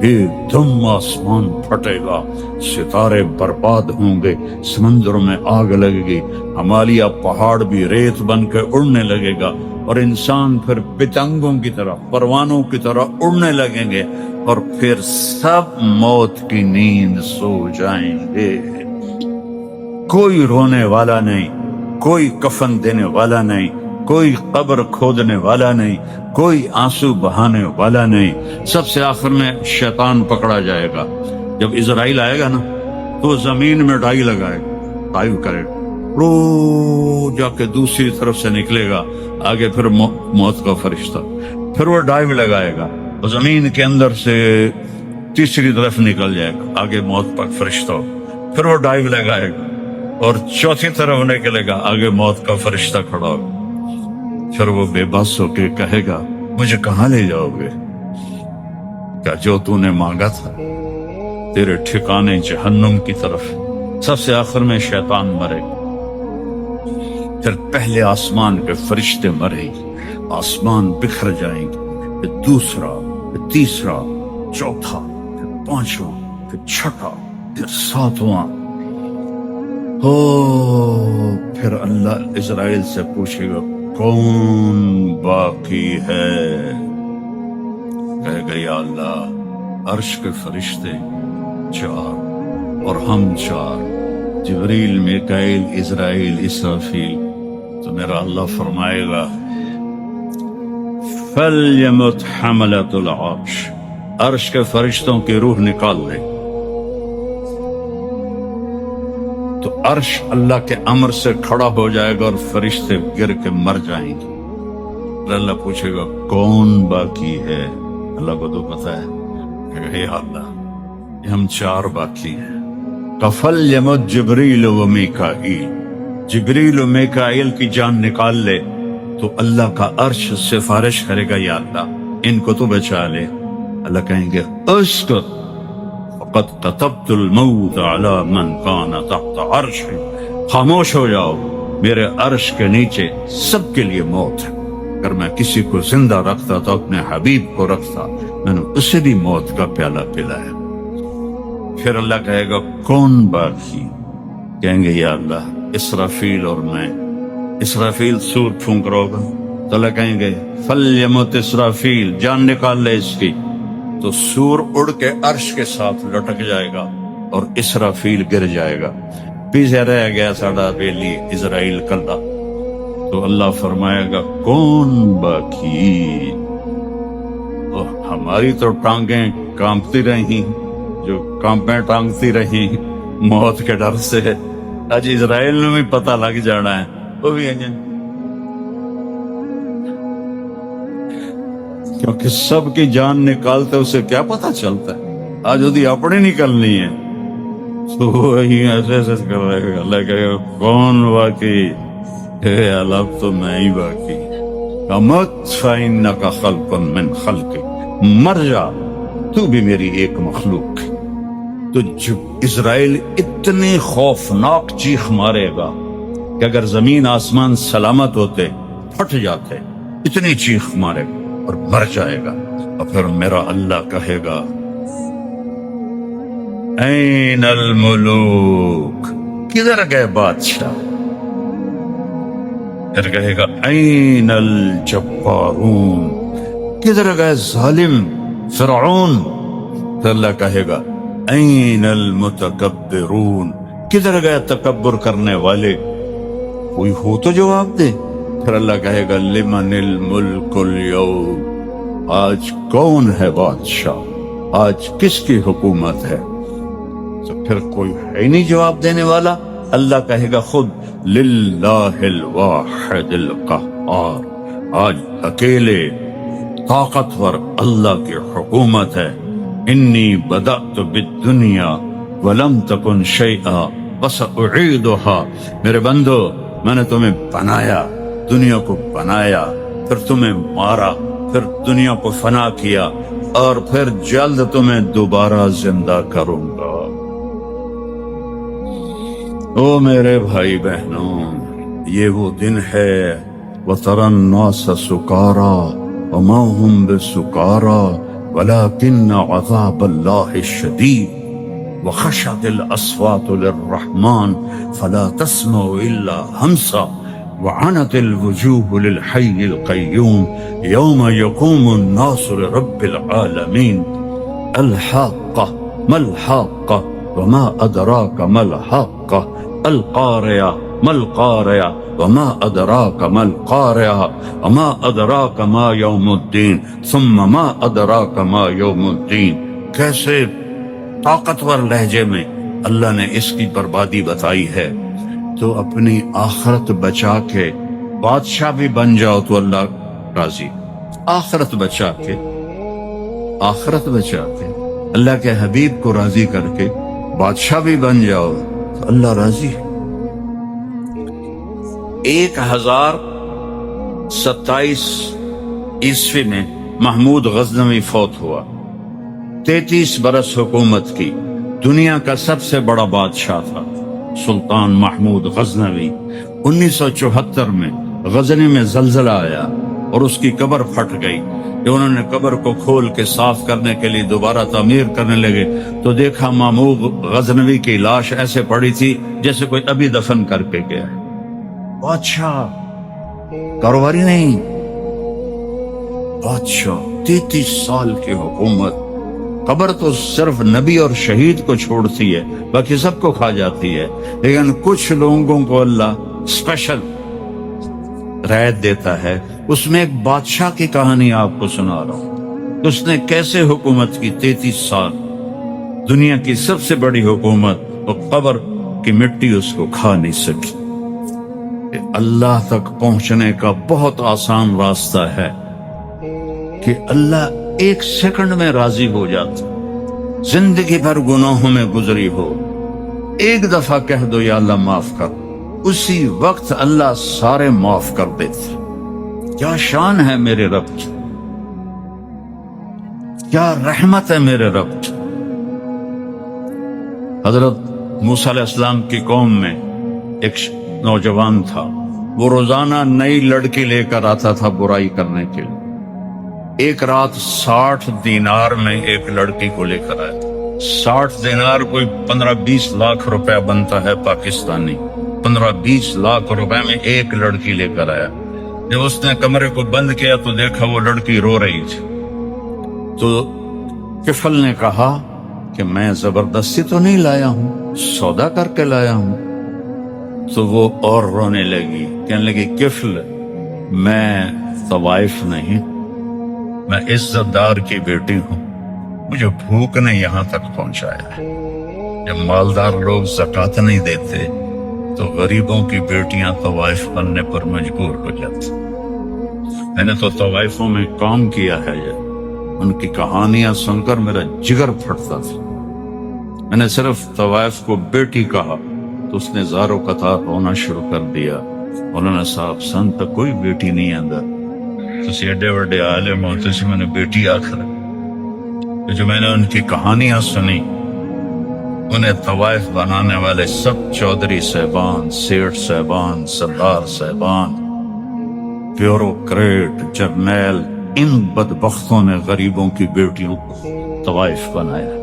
ایک دم آسمان پھٹے گا، ستارے برباد ہوں گے، سمندروں میں آگ لگے گی، ہمالیہ پہاڑ بھی ریت بن کے اڑنے لگے گا اور انسان پھر پتنگوں کی طرح پروانوں کی طرح اڑنے لگیں گے اور پھر سب موت کی نیند سو جائیں گے. کوئی رونے والا نہیں، کوئی کفن دینے والا نہیں، کوئی قبر کھودنے والا نہیں، کوئی آنسو بہانے والا نہیں. سب سے آخر میں شیطان پکڑا جائے گا. جب اسرائیل آئے گا نا تو زمین میں ڈائی لگائے گا، ڈائیو کرے گا، رو جا کے دوسری طرف سے نکلے گا. آگے پھر موت کا فرشتہ، پھر وہ ڈائیو لگائے گا اور زمین کے اندر سے تیسری طرف نکل جائے گا. آگے موت کا فرشتہ، پھر وہ ڈائیو لگائے گا اور چوتھی طرف نکلے گا. آگے موت کا فرشتہ کھڑا ہوگا. پھر وہ بے بس ہو کے کہے گا مجھے کہاں لے جاؤ گے؟ کیا جو تو نے مانگا تھا؟ تیرے ٹھکانے جہنم کی طرف. سب سے آخر میں شیطان مرے گا، پھر پہلے آسمان کے فرشتے مرے گی، آسمان بکھر جائیں گے، پھر دوسرا، پھر تیسرا، چوتھا، پھر پانچواں، پھر چھٹا، پھر ساتواں. پھر اللہ اسرائیل سے پوچھے گا کون باقی ہے؟ کہے گا یا اللہ عرش کے فرشتے 4 اور ہم 4، جبریل، میکائیل، اسرائیل، اسرافیل. تو میرا اللہ فرمائے گا فَلْيَمُتْ حَمَلَةُ الْعَرْشِ، عرش کے فرشتوں کی روح نکال لے. تو عرش اللہ کے امر سے کھڑا ہو جائے گا اور فرشتے گر کے مر جائیں گے. اللہ پوچھے گا کون باقی ہے؟ اللہ کو تو پتا ہے. اے اللہ ہم 4 باقی ہیں. فَلْيَمُتْ جبریل و میکائیل، جبریل و میکائیل کی جان نکال لے. تو اللہ کا عرش سفارش کرے گا یا اللہ ان کو تو بچا لے. اللہ کہیں گے اسکت فقد كتبت الموت على من كان تحت عرشی، خاموش ہو جاؤ، میرے عرش کے نیچے سب کے لیے موت ہے. اگر میں کسی کو زندہ رکھتا تو اپنے حبیب کو رکھتا، میں نے اسے بھی موت کا پیالہ پلایا. پھر اللہ کہے گا کون باقی؟ کہیں گے یا اللہ اسرافیل اور میں. اسرافیل سور پھونک رہا ہوگا تو اللہ کہیں گے فَلْيَمُتْ اسرافیل، جان نکال لے اس کی. تو سور اڑ کے عرش کے ساتھ لٹک جائے گا اور اسرافیل گر جائے گا. پیچھے رہ گیا ساڑا بیلی اسرائیل کلا. تو اللہ فرمائے گا کون باقی؟ ہماری تو ٹانگیں کانپتی رہی، جو کانپیں ٹانگتی رہی موت کے ڈر سے. آج اسرائیل میں بھی پتہ لگ جانا ہے، وہ بھی کیونکہ سب کی جان نکالتے اسے کیا پتا چلتا ہے، آج وہی اپنی نکلنی ہے تو وہی ایسے ایسے کر رہے گا، اللہ کہے گا کون باقی ہے، اب تو میں ہی باقی، مت فإنک خلق من خلق، مر جا تو بھی میری ایک مخلوق ہے۔ تو جب اسرائیل اتنے خوفناک چیخ مارے گا کہ اگر زمین آسمان سلامت ہوتے پھٹ جاتے، اتنی چیخ مارے گا اور مر جائے گا، اور پھر میرا اللہ کہے گا این الملوک، کدھر گئے بادشاہ؟ پھر کہے گا این الجبارون، کدھر گئے ظالم فرعون؟ پھر اللہ کہے گا این المتکبرون، کدھر گئے تکبر کرنے والے؟ کوئی ہو تو جواب دے۔ پھر اللہ کہے گا لمن الملک اليوم، آج کون ہے بادشاہ، آج کس کی حکومت ہے؟ تو پھر کوئی ہے نہیں جواب دینے والا۔ اللہ کہے گا خود للہ الواحد القہار، آج اکیلے طاقتور اللہ کی حکومت ہے۔ انی بدأت بالدنیا ولم تکن شیئا وسأعیدها، میرے بندو میں نے تمہیں بنایا، دنیا کو بنایا، پھر تمہیں مارا، پھر دنیا کو فنا کیا، اور پھر جلد تمہیں دوبارہ زندہ کروں گا۔ او میرے بھائی بہنوں، یہ وہ دن ہے وَتَرَى النَّاسَ سُكَارَى وَمَا هُمْ بِسُكَارَى وَلَكِنَّ عَذَابَ اللَّهِ الشَّدِيدُ وَخَشَعَتِ الْأَصْوَاتُ لِلرَّحْمَنِ فَلَا تَسْمَعُ إِلَّا هَمْسًا وَعَنَتِ الْوُجُوهُ لِلْحَيِّ الْقَيُّومِ يَوْمَ يَقُومُ النَّاسُ لِرَبِّ الْعَالَمِينَ الْحَاقَّةُ مَا الْحَاقَّةُ وَمَا أَدْرَاكَ مَا الْحَاقَّةُ الْقَارِعَةُ ما القارعة وما أدراك ما القارعة وما أدراك ما يوم الدين ثم ما أدراك ما يوم الدين۔ کیسے طاقتور لہجے میں اللہ نے اس کی بربادی بتائی ہے۔ تو اپنی آخرت بچا کے بادشاہ بھی بن جاؤ تو اللہ راضی، آخرت بچا کے اللہ کے حبیب کو راضی کر کے بادشاہ بھی بن جاؤ تو اللہ راضی ہے۔ 1027 عیسوی میں محمود غزنوی فوت ہوا، 33 برس حکومت کی، دنیا کا سب سے بڑا بادشاہ تھا سلطان محمود غزنوی۔ 1974 میں غزنی میں زلزلہ آیا اور اس کی قبر پھٹ گئی۔ کہ انہوں نے قبر کو کھول کے صاف کرنے کے لیے دوبارہ تعمیر کرنے لگے تو دیکھا محمود غزنوی کی لاش ایسے پڑی تھی جیسے کوئی ابھی دفن کر کے گیا ہے۔ بادشاہ کاروباری نہیں، بادشاہ 33 سال کی حکومت، قبر تو صرف نبی اور شہید کو چھوڑتی ہے، باقی سب کو کھا جاتی ہے، لیکن کچھ لوگوں کو اللہ اسپیشل رعایت دیتا ہے۔ اس میں ایک بادشاہ کی کہانی آپ کو سنا رہا ہوں، اس نے کیسے حکومت کی 33 سال، دنیا کی سب سے بڑی حکومت، اور قبر کی مٹی اس کو کھا نہیں سکی۔ اللہ تک پہنچنے کا بہت آسان راستہ ہے کہ اللہ ایک سیکنڈ میں راضی ہو جاتا، زندگی بھر گناہوں میں گزری ہو، ایک دفعہ کہہ دو یا اللہ معاف کر، اسی وقت اللہ سارے معاف کر دیتے۔ کیا شان ہے میرے رب کی، کیا رحمت ہے میرے رب کی۔ حضرت موسیٰ علیہ السلام کی قوم میں ایک نوجوان تھا، وہ روزانہ نئی لڑکی لے کر آتا تھا برائی کرنے کے لیے۔ ایک رات 60 دینار میں ایک لڑکی کو لے کر آیا۔ 60 دینار کوئی 15-20 لاکھ روپے بنتا ہے پاکستانی، 15-20 لاکھ روپے میں ایک لڑکی لے کر آیا۔ جب اس نے کمرے کو بند کیا تو دیکھا وہ لڑکی رو رہی تھی، تو کفل نے کہا کہ میں زبردستی تو نہیں لایا ہوں، سودا کر کے لایا ہوں۔ تو وہ اور رونے لگی، کہنے لگی کفل میں طوائف نہیں، میں عزت دار کی بیٹی ہوں، مجھے بھوک نے یہاں تک پہنچایا ہے۔ جب مالدار لوگ زکوٰۃ نہیں دیتے تو غریبوں کی بیٹیاں طوائف بننے پر مجبور ہو جاتی۔ میں نے تو طوائفوں میں کام کیا ہے، ان کی کہانیاں سن کر میرا جگر پھٹتا تھا۔ میں نے صرف طوائف کو بیٹی کہا تو اس نے زاروں قطار رونا شروع کر دیا۔ مولانا صاحب سن تک کوئی بیٹی نہیں اندر، تسی ایڈے وڈے عالم ہو، تسی میں نے بیٹی آخر۔ جو میں نے ان کی کہانیاں سنی، انہیں طوائف بنانے والے سب چودھری صاحبان، سیٹھ صاحبان، سردار صاحبان، بیوروکریٹ، جرنیل، ان بدبختوں نے غریبوں کی بیٹیوں کو طوائف بنایا۔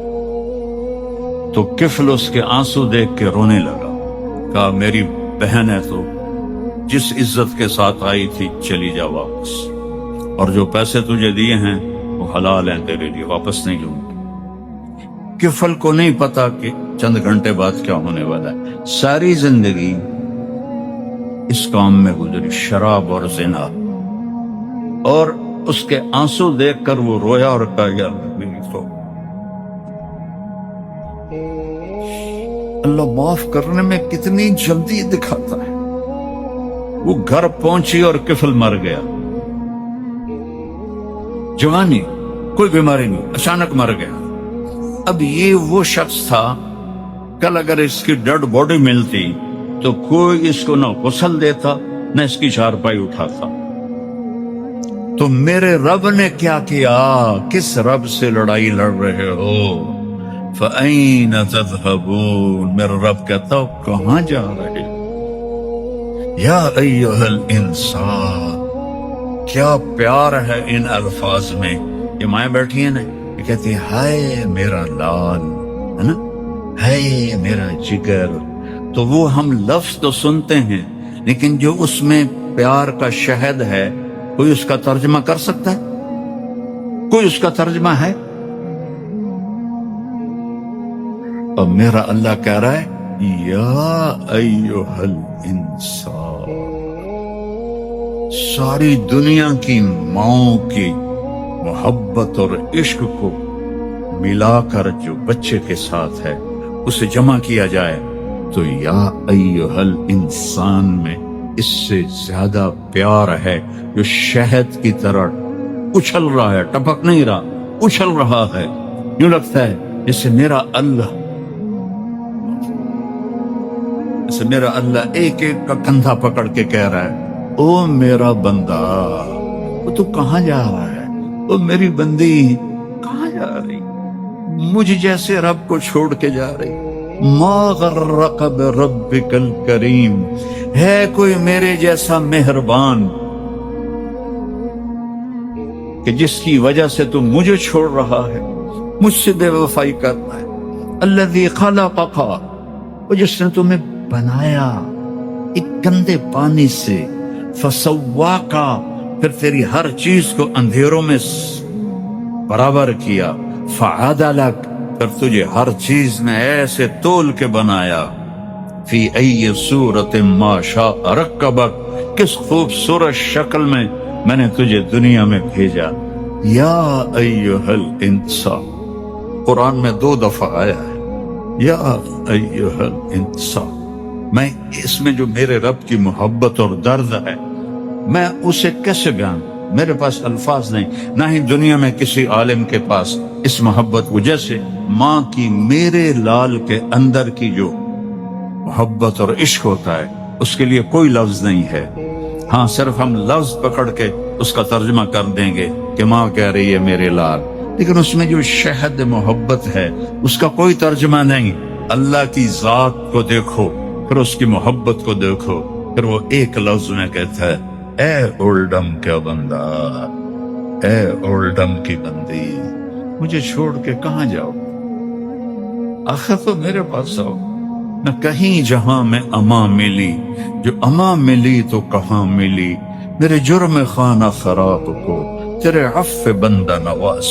تو کفل اس کے آنسو دیکھ کے رونے لگا، کہا میری بہن ہے تو جس عزت کے ساتھ آئی تھی چلی جا واپس، اور جو پیسے تجھے دیے ہیں وہ حلال ہیں تیرے لیے، واپس نہیں لوں گی۔ کفل کو نہیں پتا کہ چند گھنٹے بعد کیا ہونے والا ہے۔ ساری زندگی اس کام میں گزری، شراب اور زنا، اور اس کے آنسو دیکھ کر وہ رویا اور کہا یا میری تو اللہ معاف کرنے میں کتنی جلدی دکھاتا ہے۔ وہ گھر پہنچی اور کفل مر گیا، جوانی، کوئی بیماری نہیں، اچانک مر گیا۔ اب یہ وہ شخص تھا، کل اگر اس کی ڈیڈ باڈی ملتی تو کوئی اس کو نہ غسل دیتا نہ اس کی چارپائی اٹھاتا۔ تو میرے رب نے کیا کیا؟ کس رب سے لڑائی لڑ رہے ہو؟ فَأَيْنَ تَذْهَبُونَ، میرا رب کہتا ہو کہاں جا رہے ہو؟ یا ایھا الانسان، کیا پیار ہے ان الفاظ میں۔ یہ مائیں بیٹھی ہیں نا، یہ کہتی ہے ہائے میرا لال، ہے نا، ہائے میرا جگر۔ تو وہ ہم لفظ تو سنتے ہیں، لیکن جو اس میں پیار کا شہد ہے، کوئی اس کا ترجمہ کر سکتا ہے؟ کوئی اس کا ترجمہ ہے؟ اور میرا اللہ کہہ رہا ہے یا ایھا الانسان، ساری دنیا کی ماؤں کی محبت اور عشق کو ملا کر جو بچے کے ساتھ ہے اسے جمع کیا جائے تو یا ایھا الانسان میں اس سے زیادہ پیار ہے، جو شہد کی طرح اچھل رہا ہے، ٹپک نہیں رہا، اچھل رہا ہے، یوں لگتا ہے جسے میرا اللہ ایک ایک کا کندھا پکڑ کے کہہ رہا ہے او میرا بندہ، وہ تو کہاں جا رہا ہے؟ او میری بندی کہاں جا رہی؟ مجھ جیسے رب کو چھوڑ کے جا رہی؟ ما غرق بربک الکریم، ہے کوئی میرے جیسا مہربان کہ جس کی وجہ سے تو مجھے چھوڑ رہا ہے، مجھ سے بے وفائی کر رہا ہے؟ الذی خلقک، وہ جس نے تمہیں بنایا ایک گندے پانی سے، فسواک، پھر تیری ہر چیز کو اندھیروں میں برابر کیا، فعدلک، پھر تجھے ہر چیز میں ایسے تول کے بنایا، فی ای صورت ما شاء رکبک، کس خوبصورت شکل میں نے تجھے دنیا میں بھیجا۔ یا ایھا الانسان، قرآن میں 2 دفعہ آیا ہے یا ایھا الانسان۔ میں اس میں جو میرے رب کی محبت اور درد ہے، میں اسے کیسے بیان؟ میرے پاس الفاظ نہیں، نہ ہی دنیا میں کسی عالم کے پاس اس محبت کو، جیسے ماں کی میرے لال کے اندر کی جو محبت اور عشق ہوتا ہے، اس کے لیے کوئی لفظ نہیں ہے۔ ہاں صرف ہم لفظ پکڑ کے اس کا ترجمہ کر دیں گے کہ ماں کہہ رہی ہے میرے لال، لیکن اس میں جو شہد محبت ہے اس کا کوئی ترجمہ نہیں۔ اللہ کی ذات کو دیکھو، پھر اس کی محبت کو دیکھو، پھر وہ ایک لفظ میں کہتا ہے اے اولڈم کا بندہ، اے اولڈم کی بندی، مجھے چھوڑ کے کہاں جاؤ؟ آخر تو میرے پاس آؤ۔ نہ کہیں جہاں میں اماں ملی، جو اماں ملی تو کہاں ملی، میرے جرم خانہ خراب کو تیرے عفو بندہ نواز۔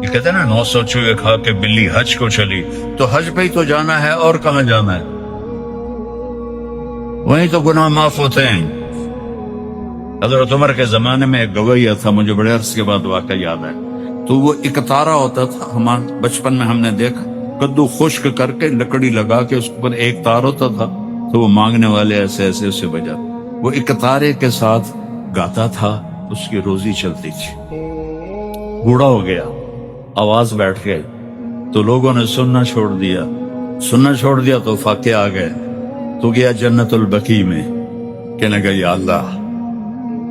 یہ کہتے ہیں نا 900 چوہے کھا کے بلی حج کو چلی، تو حج پہ ہی تو جانا ہے، اور کہاں جانا ہے؟ وہیں تو گناہ معاف ہوتے ہیں۔ حضرت عمر کے زمانے میں ایک گویہ تھا، مجھے بڑے عرصے کے بعد واقعہ یاد ہے، تو وہ ایک تارا ہوتا تھا، ہمارے بچپن میں ہم نے دیکھا، کدو خشک کر کے لکڑی لگا کے اس پر ایک تار ہوتا تھا، تو وہ مانگنے والے ایسے ایسے اسے بجا، وہ ایک تارے کے ساتھ گاتا تھا اس کی روزی چلتی تھی. بوڑھا ہو گیا, آواز بیٹھ گئی تو لوگوں نے سننا چھوڑ دیا تو فاقے آ گئے. تو گیا جنت البقیع میں, کہنے لگا یا اللہ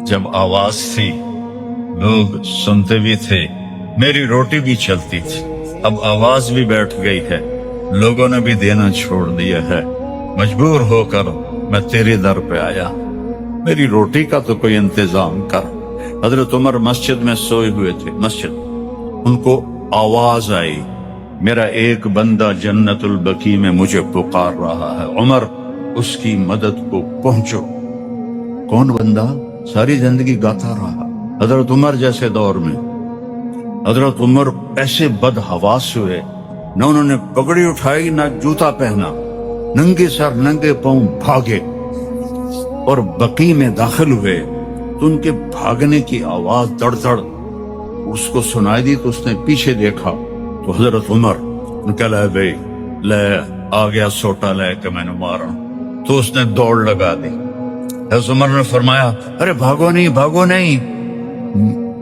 جب آواز تھی لوگ سنتے بھی تھے, میری روٹی بھی چلتی تھی, اب آواز بھی بیٹھ گئی ہے, لوگوں نے بھی دینا چھوڑ دیا ہے, مجبور ہو کر میں تیرے در پہ آیا, میری روٹی کا تو کوئی انتظام کر. حضرت عمر مسجد میں سوئے ہوئے تھے, ان کو آواز آئی میرا ایک بندہ جنت البقیع میں مجھے پکار رہا ہے, عمر اس کی مدد کو پہنچو. کون بندہ؟ ساری زندگی گاتا رہا. حضرت عمر جیسے دور میں حضرت عمر ایسے بد حواس ہوئے, نہ انہوں نے پگڑی اٹھائی نہ جوتا پہنا, ننگے سر ننگے پاؤں بھاگے اور بقیع میں داخل ہوئے. تو ان کے بھاگنے کی آواز دڑ دڑ اس کو سنائی دی, تو اس نے پیچھے دیکھا تو حضرت عمر ان کا بھائی لے آ گیا سوٹا لے کے میں نے مارا. تو اس نے دوڑ لگا دی. حضرت عمر نے فرمایا ارے بھاگو نہیں,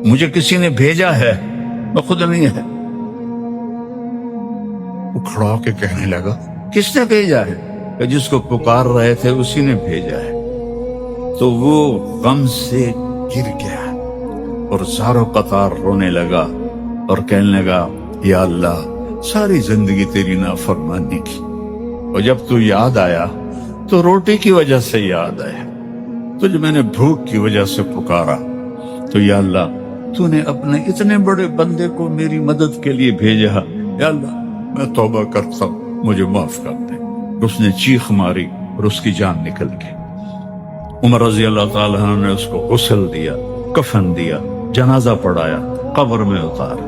مجھے کسی نے بھیجا ہے, میں خود نہیں ہے. وہ کھڑا کے کہنے لگا کس نے بھیجا ہے؟ کہ جس کو پکار رہے تھے اسی نے بھیجا ہے. تو وہ غم سے گر گیا اور زارو قطار رونے لگا اور کہنے لگا یا اللہ ساری زندگی تیری نافرمانی کی, اور جب تو یاد آیا تو روٹی کی وجہ سے یاد آیا, تو جب میں نے بھوک کی وجہ سے پکارا تو یا اللہ تو نے اپنے اتنے بڑے بندے کو میری مدد کے لیے بھیجا, یا اللہ میں توبہ کرتا ہوں مجھے معاف کر دے. اس نے چیخ ماری اور اس کی جان نکل گئی. عمر رضی اللہ تعالیٰ عنہ نے اس کو غسل دیا, کفن دیا, جنازہ پڑھایا, قبر میں اتارا.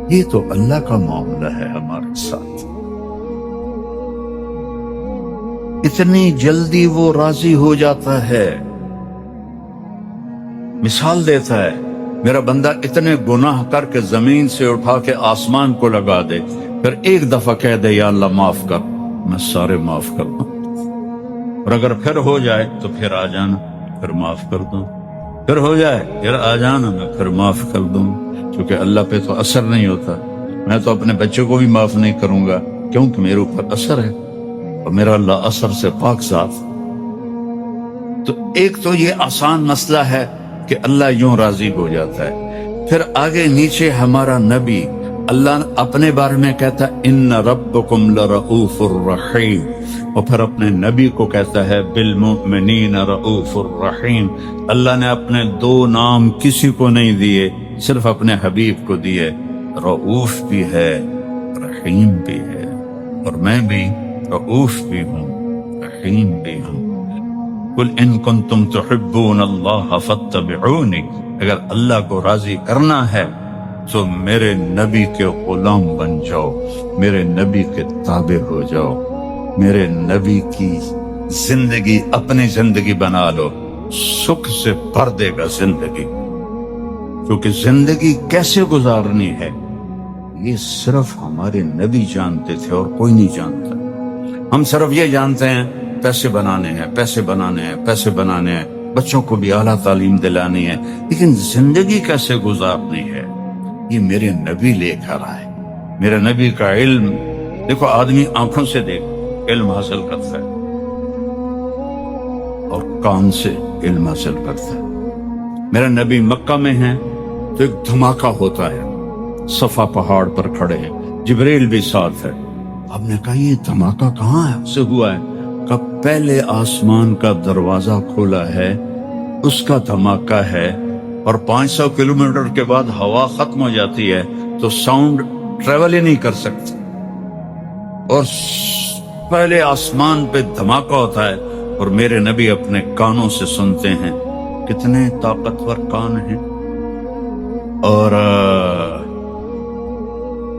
یہ تو اللہ کا معاملہ ہے ہمارے ساتھ. اتنی جلدی وہ راضی ہو جاتا ہے. مثال دیتا ہے میرا بندہ اتنے گناہ کر کے زمین سے اٹھا کے آسمان کو لگا دے, پھر ایک دفعہ کہہ دے یا اللہ معاف کر, میں سارے معاف کر دوں. اور اگر پھر ہو جائے تو پھر آ جانا, پھر معاف کر دوں, پھر ہو جائے پھر آ جانا, میں پھر معاف کر دوں. کیونکہ اللہ پہ تو اثر نہیں ہوتا. میں تو اپنے بچوں کو بھی معاف نہیں کروں گا کیونکہ میرے اوپر اثر ہے, اور میرا اللہ اثر سے پاک ذات. تو ایک تو یہ آسان مسئلہ ہے کہ اللہ یوں راضی ہو جاتا ہے. پھر آگے نیچے ہمارا نبی, اللہ اپنے بارے میں کہتا ان ربکم لرؤوف الرحیم, اور پھر اپنے نبی کو کہتا ہے بالمؤمنین رؤوف الرحیم. اللہ نے اپنے دو نام کسی کو نہیں دیے, صرف اپنے حبیب کو دیے. رؤوف بھی ہے رحیم بھی ہے, اور میں بھی رؤوف بھی ہوں رحیم بھی ہوں. قل ان کنتم تحبون اللہ فاتبعونی, اگر اللہ کو راضی کرنا ہے تو میرے نبی کے غلام بن جاؤ, میرے نبی کے تابع ہو جاؤ, میرے نبی کی زندگی اپنی زندگی بنا لو, سکھ سے بھر دے گا زندگی. کیونکہ زندگی کیسے گزارنی ہے یہ صرف ہمارے نبی جانتے تھے اور کوئی نہیں جانتا. ہم صرف یہ جانتے ہیں پیسے بنانے ہیں, پیسے بنانے ہیں, پیسے بنانے ہیں, بچوں کو بھی اعلیٰ تعلیم دلانی ہے, لیکن زندگی کیسے گزارنی ہے یہ میرے نبی لے کر آئے. میرے نبی کا علم دیکھو, آدمی آنکھوں سے دیکھ علم حاصل کرتا ہے اور کان سے علم حاصل کرتا ہے. میرے نبی مکہ میں ہیں تو ایک دھماکہ ہوتا ہے, صفا پہاڑ پر کھڑے ہیں, جبریل بھی ساتھ ہے. آپ نے کہا یہ دھماکہ کہاں ہے سے ہوا ہے؟ کہ پہلے آسمان کا دروازہ کھولا ہے اس کا دھماکہ ہے, اور 500 کلومیٹر کے بعد ہوا ختم ہو جاتی ہے تو ساؤنڈ ٹریول ہی نہیں کر سکتی, اور پہلے آسمان پہ دھماکہ ہوتا ہے اور میرے نبی اپنے کانوں سے سنتے ہیں. کتنے طاقتور کان ہیں. اور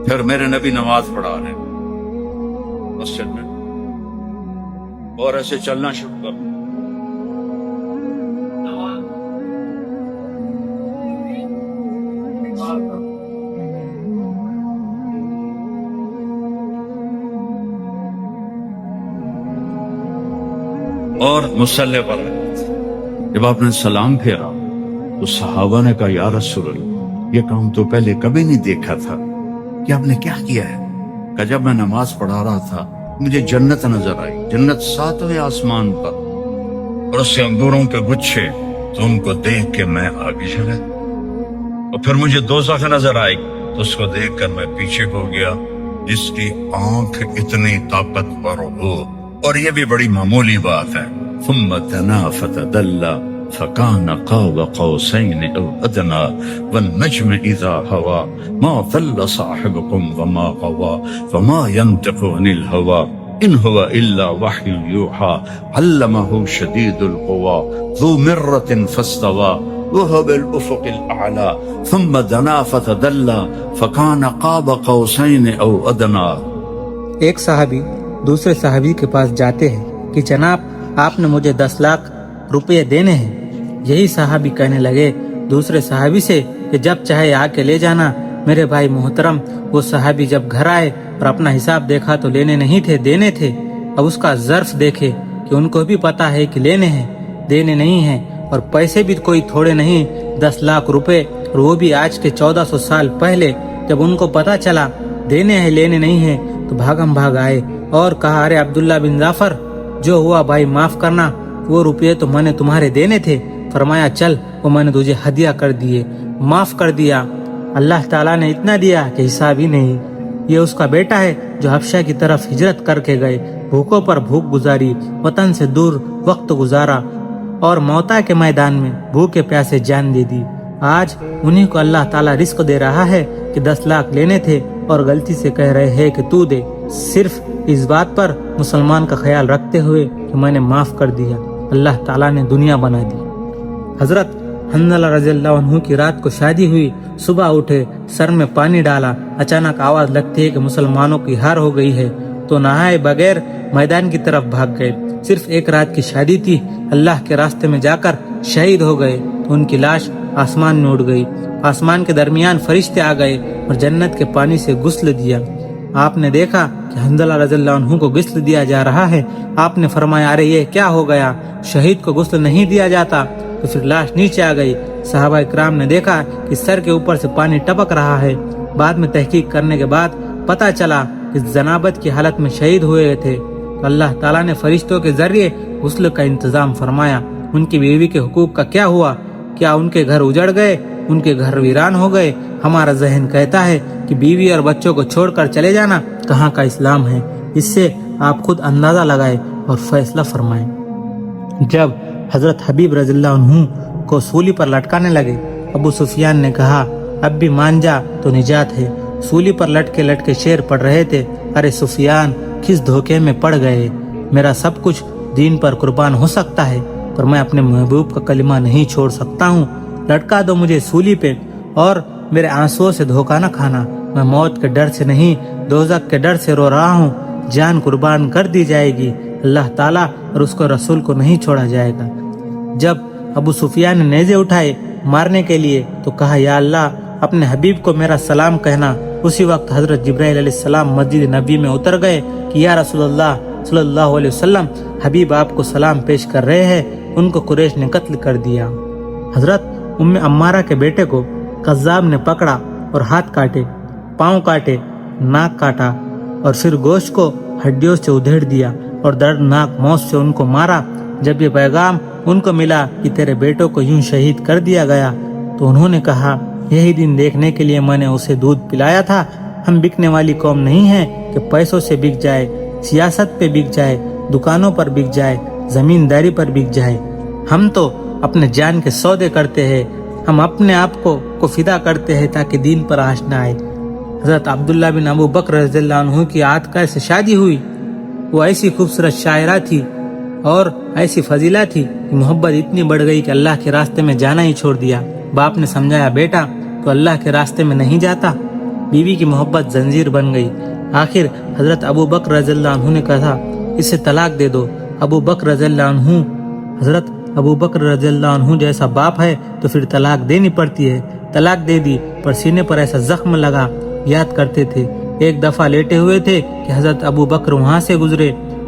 پھر میرے نبی نماز پڑھا رہے ہیں مسجد میں, اور ایسے چلنا شروع کر. اور مصلی پر جب آپ نے سلام پھیرا تو صحابہ نے کہا یا رسول اللہ یہ کام تو پہلے کبھی نہیں دیکھا تھا، کہ آپ نے کیا کیا ہے؟ کہ جب میں نماز پڑھا رہا تھا مجھے جنت نظر آئی، جنت 7ویں آسمان پر، اور اس سے انگوروں کے گچھے، تو ان کو دیکھ کے میں آگے چلا، اور پھر مجھے دوزخ نظر آئی تو اس کو دیکھ کر میں پیچھے ہو گیا، جس کی آنکھ اتنی طاقتور ہو، اور یہ بھی بڑی معمولی بات ہے۔ ثم دنا فتدلى فكان قاب قوسين او ادنى والنجم اذا هوى ما ضل صاحبكم وما غوى وما ينطق عن الهوى ان هو الا وحي يوحى علمه شديد القوى ذو مرة فاستوى وهو بالافق الاعلى ثم دنا فتدلى فكان قاب قوسين او ادنى۔ ایک صحابی دوسرے صحابی کے پاس جاتے ہیں کہ جناب آپ نے مجھے 10 لاکھ روپے دینے ہیں۔ یہی صحابی کہنے لگے دوسرے صحابی سے کہ جب چاہے آ کے لے جانا۔ میرے بھائی محترم، وہ صحابی جب گھر آئے اور اپنا حساب دیکھا تو لینے نہیں تھے، دینے تھے۔ اب اس کا ظرف دیکھے کہ ان کو بھی پتا ہے کہ لینے ہیں، دینے نہیں ہیں، اور پیسے بھی کوئی تھوڑے نہیں، 10 لاکھ روپے، اور وہ بھی آج کے 1400 سال پہلے۔ جب ان کو پتا چلا دینے ہیں لینے نہیں ہیں تو بھاگم بھاگ آئے اور کہا ارے عبداللہ بن جعفر، جو ہوا بھائی معاف کرنا، وہ روپے تو میں نے تمہارے دینے تھے۔ فرمایا چل، وہ میں نے تجھے ہدیہ کر دیے، معاف کر دیا۔ اللہ تعالیٰ نے اتنا دیا کہ حساب ہی نہیں۔ یہ اس کا بیٹا ہے جو حبشہ کی طرف ہجرت کر کے گئے، بھوکوں پر بھوک گزاری، وطن سے دور وقت گزارا، اور موتا کے میدان میں بھوکے پیاسے جان دے دی۔ آج انہی کو اللہ تعالیٰ رزق دے رہا ہے کہ 10 لاکھ لینے تھے اور غلطی سے کہہ رہے ہیں کہ تو دے، صرف اس بات پر مسلمان کا خیال رکھتے ہوئے کہ میں نے معاف کر دیا، اللہ تعالیٰ نے دنیا بنا دی۔ حضرت حنظلہ رضی اللہ عنہ کی رات کو شادی ہوئی، صبح اٹھے، سر میں پانی ڈالا، اچانک آواز لگتی ہے کہ مسلمانوں کی ہار ہو گئی ہے، تو نہائے بغیر میدان کی طرف بھاگ گئے۔ صرف ایک رات کی شادی تھی، اللہ کے راستے میں جا کر شہید ہو گئے تو ان کی لاش آسمان میں اڑ گئی۔ آسمان کے درمیان فرشتے آ گئے اور جنت کے پانی سے غسل دیا۔ آپ نے دیکھا کہ حنظلہ رضی اللہ عنہ کو غسل دیا جا رہا ہے۔ آپ نے فرمایا ارے یہ کیا ہو گیا، شہید کو غسل نہیں دیا جاتا؟ تو پھر لاش نیچے آ گئی۔ صحابہ کرام نے دیکھا کہ سر کے اوپر سے پانی ٹپک رہا ہے۔ بعد میں تحقیق کرنے کے بعد پتہ چلا کہ جنابت کی حالت میں شہید ہوئے تھے۔ تو اللہ تعالیٰ نے فرشتوں کے ذریعے غسل کا انتظام فرمایا۔ ان کی بیوی کے حقوق کا کیا ہوا؟ کیا ان کے گھر اجڑ گئے، ان کے گھر ویران ہو گئے؟ ہمارا ذہن کہتا ہے کہ بیوی اور بچوں کو چھوڑ کر چلے جانا کہاں کا اسلام ہے؟ اس سے آپ خود اندازہ لگائیں اور فیصلہ فرمائیں۔ جب حضرت حبیب رضی اللہ عنہ کو سولی پر لٹکانے لگے، ابو سفیان نے کہا اب بھی مان جا تو نجات ہے۔ سولی پر لٹکے شعر پڑھ رہے تھے، ارے سفیان کس دھوکے میں پڑ گئے، میرا سب کچھ دین پر قربان ہو سکتا ہے پر میں اپنے محبوب کا کلمہ نہیں چھوڑ سکتا ہوں، لٹکا دو مجھے سولی پہ اور میرے آنسوؤں سے دھوکہ نہ کھانا، میں موت کے ڈر سے نہیں دوزخ کے ڈر سے رو رہا ہوں، جان قربان کر دی جائے گی، اللہ تعالیٰ اور اس کو رسول کو نہیں چھوڑا جائے گا۔ جب ابو سفیان نے نیزے اٹھائے مارنے کے لیے تو کہا یا اللہ اپنے حبیب کو میرا سلام کہنا۔ اسی وقت حضرت جبرائیل علیہ السلام مسجد نبی میں اتر گئے کہ یا رسول اللہ صلی اللہ علیہ وسلم، حبیب آپ کو سلام پیش کر رہے ہیں، ان کو قریش نے قتل کر دیا۔ حضرت ام عمارہ کے بیٹے کو قذاب نے پکڑا اور ہاتھ کاٹے، پاؤں کاٹے، ناک کاٹا اور پھر گوشت کو ہڈیوں سے ادھیڑ دیا اور دردناک موت سے ان کو مارا۔ جب یہ پیغام ان کو ملا کہ تیرے بیٹوں کو یوں شہید کر دیا گیا تو انہوں نے کہا یہی دن دیکھنے کے لیے میں نے اسے دودھ پلایا تھا۔ ہم بکنے والی قوم نہیں ہیں کہ پیسوں سے بک جائے، سیاست پہ بک جائے، دکانوں پر بک جائے، زمینداری پر بک جائے۔ ہم تو اپنے جان کے سودے کرتے ہیں، ہم اپنے آپ کو فدا کرتے ہیں تاکہ دین پر آنچ نہ آئے۔ حضرت عبداللہ بن ابو بکر رضی اللہ عنہ کی عاتقہ سے شادی ہوئی۔ وہ ایسی خوبصورت شاعرہ تھی اور ایسی فضیلہ تھی کہ محبت اتنی بڑھ گئی کہ اللہ کے راستے میں جانا ہی چھوڑ دیا۔ باپ نے سمجھایا بیٹا تو اللہ کے راستے میں نہیں جاتا۔ بیوی کی محبت زنجیر بن گئی۔ آخر حضرت ابو بکر رضی اللہ عنہ نے کہا اسے طلاق دے دو۔ ابو بکر رضی اللہ عنہ، حضرت ابو بکر رضی اللہ عنہ جیسا باپ ہے تو پھر طلاق دینی پڑتی ہے۔ طلاق دے دی پر سینے پر ایسا زخم لگا، یاد کرتے تھے ایک دفعہ لیٹے ہوئے تھے کہ حضرت ابو بکر وہاں سے گزرے،